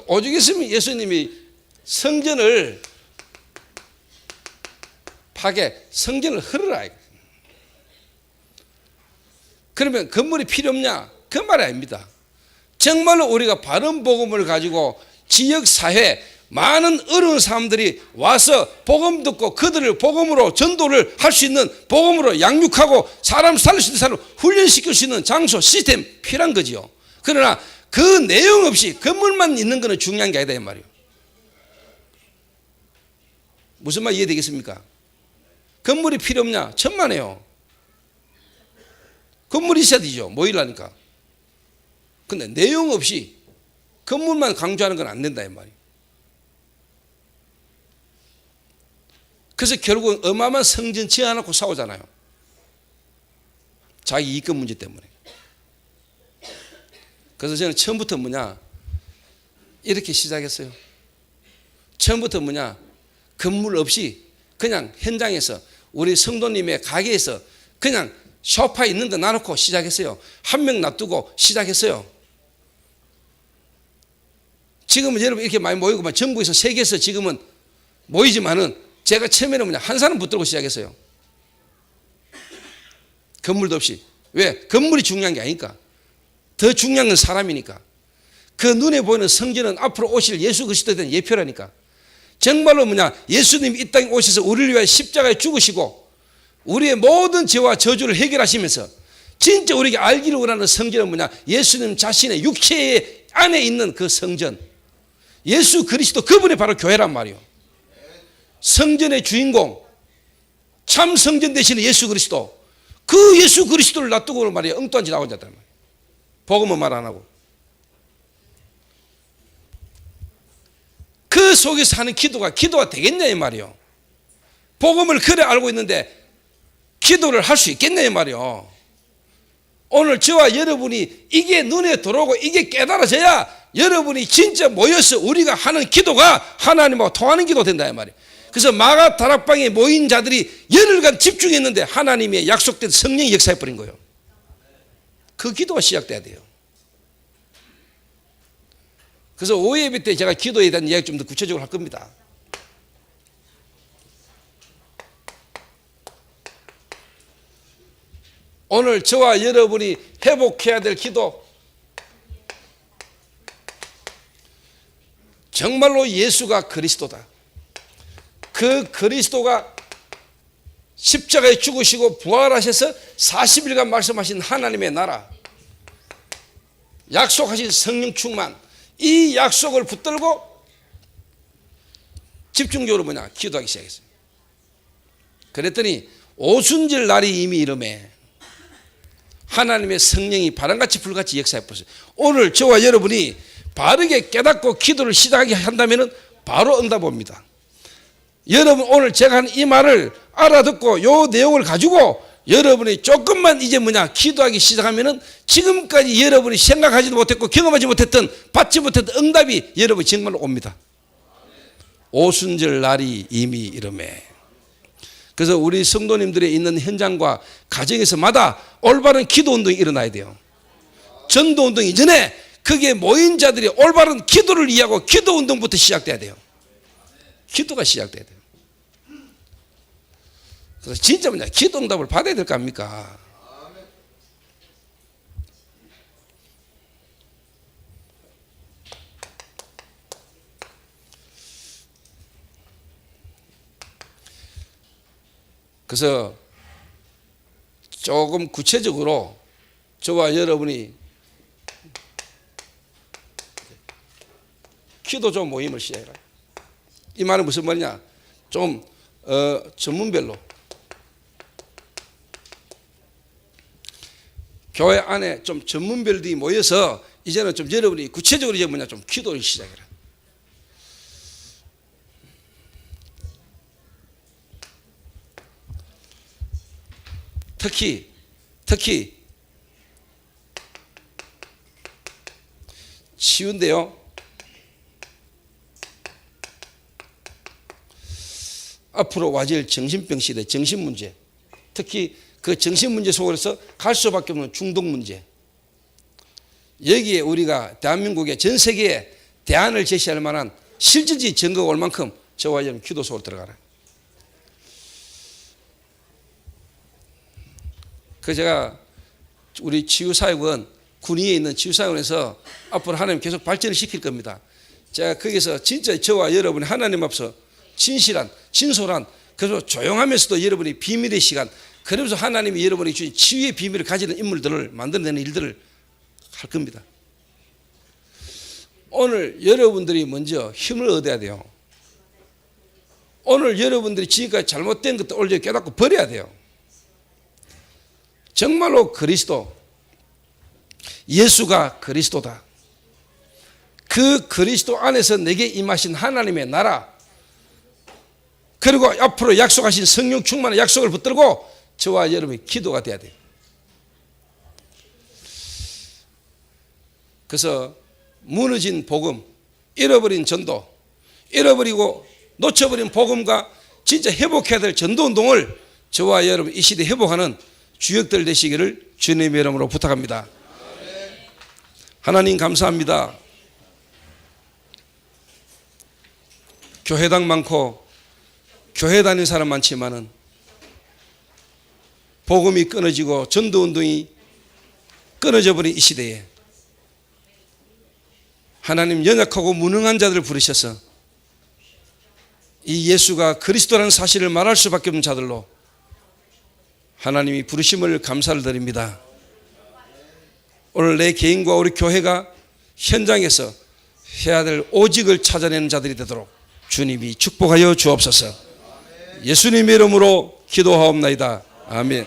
오죽 있으면 예수님이 성전을 성전을 헐으라. 그러면 건물이 필요 없냐? 그 말이 아닙니다. 정말로 우리가 바른 복음을 가지고 지역 사회 많은 어려운 사람들이 와서 복음 듣고 그들을 복음으로 전도를 할 수 있는, 복음으로 양육하고 사람 살릴 수 있는 사람 훈련시킬 수 있는 장소, 시스템 필요한 거지요. 그러나 그 내용 없이 건물만 있는 것은 중요한 게 아니다 이 말이에요. 무슨 말 이해되겠습니까? 건물이 필요 없냐? 천만에요. 건물이 있어야 되죠. 모이려니까. 근데 내용 없이 건물만 강조하는 건 안 된다 이 말이에요. 그래서 결국은 어마어마한 성전 지어놓고 싸우잖아요. 자기 이익금 문제 때문에. 그래서 저는 처음부터 뭐냐, 이렇게 시작했어요. 처음부터 뭐냐, 건물 없이 그냥 현장에서 우리 성도님의 가게에서 그냥 소파 있는 데 놔놓고 시작했어요. 한 명 놔두고 시작했어요. 지금은 여러분 이렇게 많이 모이고 전국에서 세계에서 지금은 모이지만은 제가 처음에는 뭐냐, 한 사람 붙들고 시작했어요. 건물도 없이. 왜? 건물이 중요한 게 아니니까. 더 중요한 건 사람이니까. 그 눈에 보이는 성전은 앞으로 오실 예수 그리스도에 대한 예표라니까. 정말로 뭐냐, 예수님이 이 땅에 오셔서 우리를 위하여 십자가에 죽으시고 우리의 모든 죄와 저주를 해결하시면서 진짜 우리에게 알기를 원하는 성전은 뭐냐, 예수님 자신의 육체 안에 있는 그 성전, 예수 그리스도, 그분이 바로 교회란 말이에요. 성전의 주인공, 참 성전 되시는 예수 그리스도, 그 예수 그리스도를 놔두고 말이에요 엉뚱한 짓 나오고 있단 말이에요. 복음은 말 안 하고. 그 속에서 하는 기도가 되겠냐 이 말이요. 복음을 그래 알고 있는데 기도를 할 수 있겠냐 이 말이요. 오늘 저와 여러분이 이게 눈에 들어오고 이게 깨달아져야 여러분이 진짜 모여서 우리가 하는 기도가 하나님하고 통하는 기도 된다 이 말이에요. 그래서 마가 다락방에 모인 자들이 열흘간 집중했는데 하나님의 약속된 성령이 역사해 버린 거예요. 그 기도가 시작돼야 돼요. 그래서 오예배 때 제가 기도에 대한 이야기 좀 더 구체적으로 할 겁니다. 오늘 저와 여러분이 회복해야 될 기도, 정말로 예수가 그리스도다. 그 그리스도가 십자가에 죽으시고 부활하셔서 40일간 말씀하신 하나님의 나라, 약속하신 성령 충만, 이 약속을 붙들고 집중적으로 기도하기 시작했어요. 그랬더니 오순절 날이 이미 이름에 하나님의 성령이 바람같이 불같이 역사해 보세요. 오늘 저와 여러분이 바르게 깨닫고 기도를 시작하게 한다면 바로 응답 옵니다. 여러분 오늘 제가 한 이 말을 알아듣고 요 내용을 가지고 여러분이 조금만 이제 기도하기 시작하면 지금까지 여러분이 생각하지도 못했고 경험하지 못했던 받지 못했던 응답이 여러분 정말로 옵니다. 오순절 날이 이미 이름에. 그래서 우리 성도님들이 있는 현장과 가정에서마다 올바른 기도 운동이 일어나야 돼요. 전도 운동 이전에 거기에 모인 자들이 올바른 기도를 이해하고 기도 운동부터 시작돼야 돼요. 기도가 시작돼야 돼요. 그래서 진짜 기도 응답을 받아야 될 거 아닙니까? 그래서 조금 구체적으로 저와 여러분이 기도조 모임을 시작해라. 이 말은 무슨 말이냐? 좀 전문별로 교회 안에 좀 전문별들이 모여서 이제는 좀 여러분이 구체적으로 이제 좀 기도를 시작해라. 특히 쉬운데요. 앞으로 와질 정신병 시대, 정신문제, 특히 그 정신문제 속에서 갈 수밖에 없는 중독문제, 여기에 우리가 대한민국의 전 세계에 대안을 제시할 만한 실질적인 증거가 올 만큼 저와 여러분 기도 속으로 들어가라. 그 제가 우리 치유사역은 군위에 있는 치유사역원에서 앞으로 하나님 계속 발전을 시킬 겁니다. 제가 거기서 진짜 저와 여러분이 하나님 앞서 진실한 진솔한 그래서 조용하면서도 여러분이 비밀의 시간 그러면서 하나님이 여러분이 주신 치유의 비밀을 가지는 인물들을 만들어내는 일들을 할 겁니다. 오늘 여러분들이 먼저 힘을 얻어야 돼요. 오늘 여러분들이 지금까지 잘못된 것도 오늘 깨닫고 버려야 돼요. 정말로 그리스도 예수가 그리스도다. 그 그리스도 안에서 내게 임하신 하나님의 나라 그리고 앞으로 약속하신 성령 충만의 약속을 붙들고 저와 여러분의 기도가 돼야 돼요. 그래서 무너진 복음, 잃어버린 전도, 잃어버리고 놓쳐버린 복음과 진짜 회복해야 될 전도운동을 저와 여러분 이 시대에 회복하는 주역들 되시기를 주님의 이름으로 부탁합니다. 하나님 감사합니다. 교회당 많고 교회 다니는 사람 많지만은 복음이 끊어지고 전도운동이 끊어져 버린 이 시대에 하나님 연약하고 무능한 자들을 부르셔서 이 예수가 그리스도라는 사실을 말할 수밖에 없는 자들로 하나님이 부르심을 감사를 드립니다. 오늘 내 개인과 우리 교회가 현장에서 해야 될 오직을 찾아내는 자들이 되도록 주님이 축복하여 주옵소서. 예수님의 이름으로 기도하옵나이다. 아멘.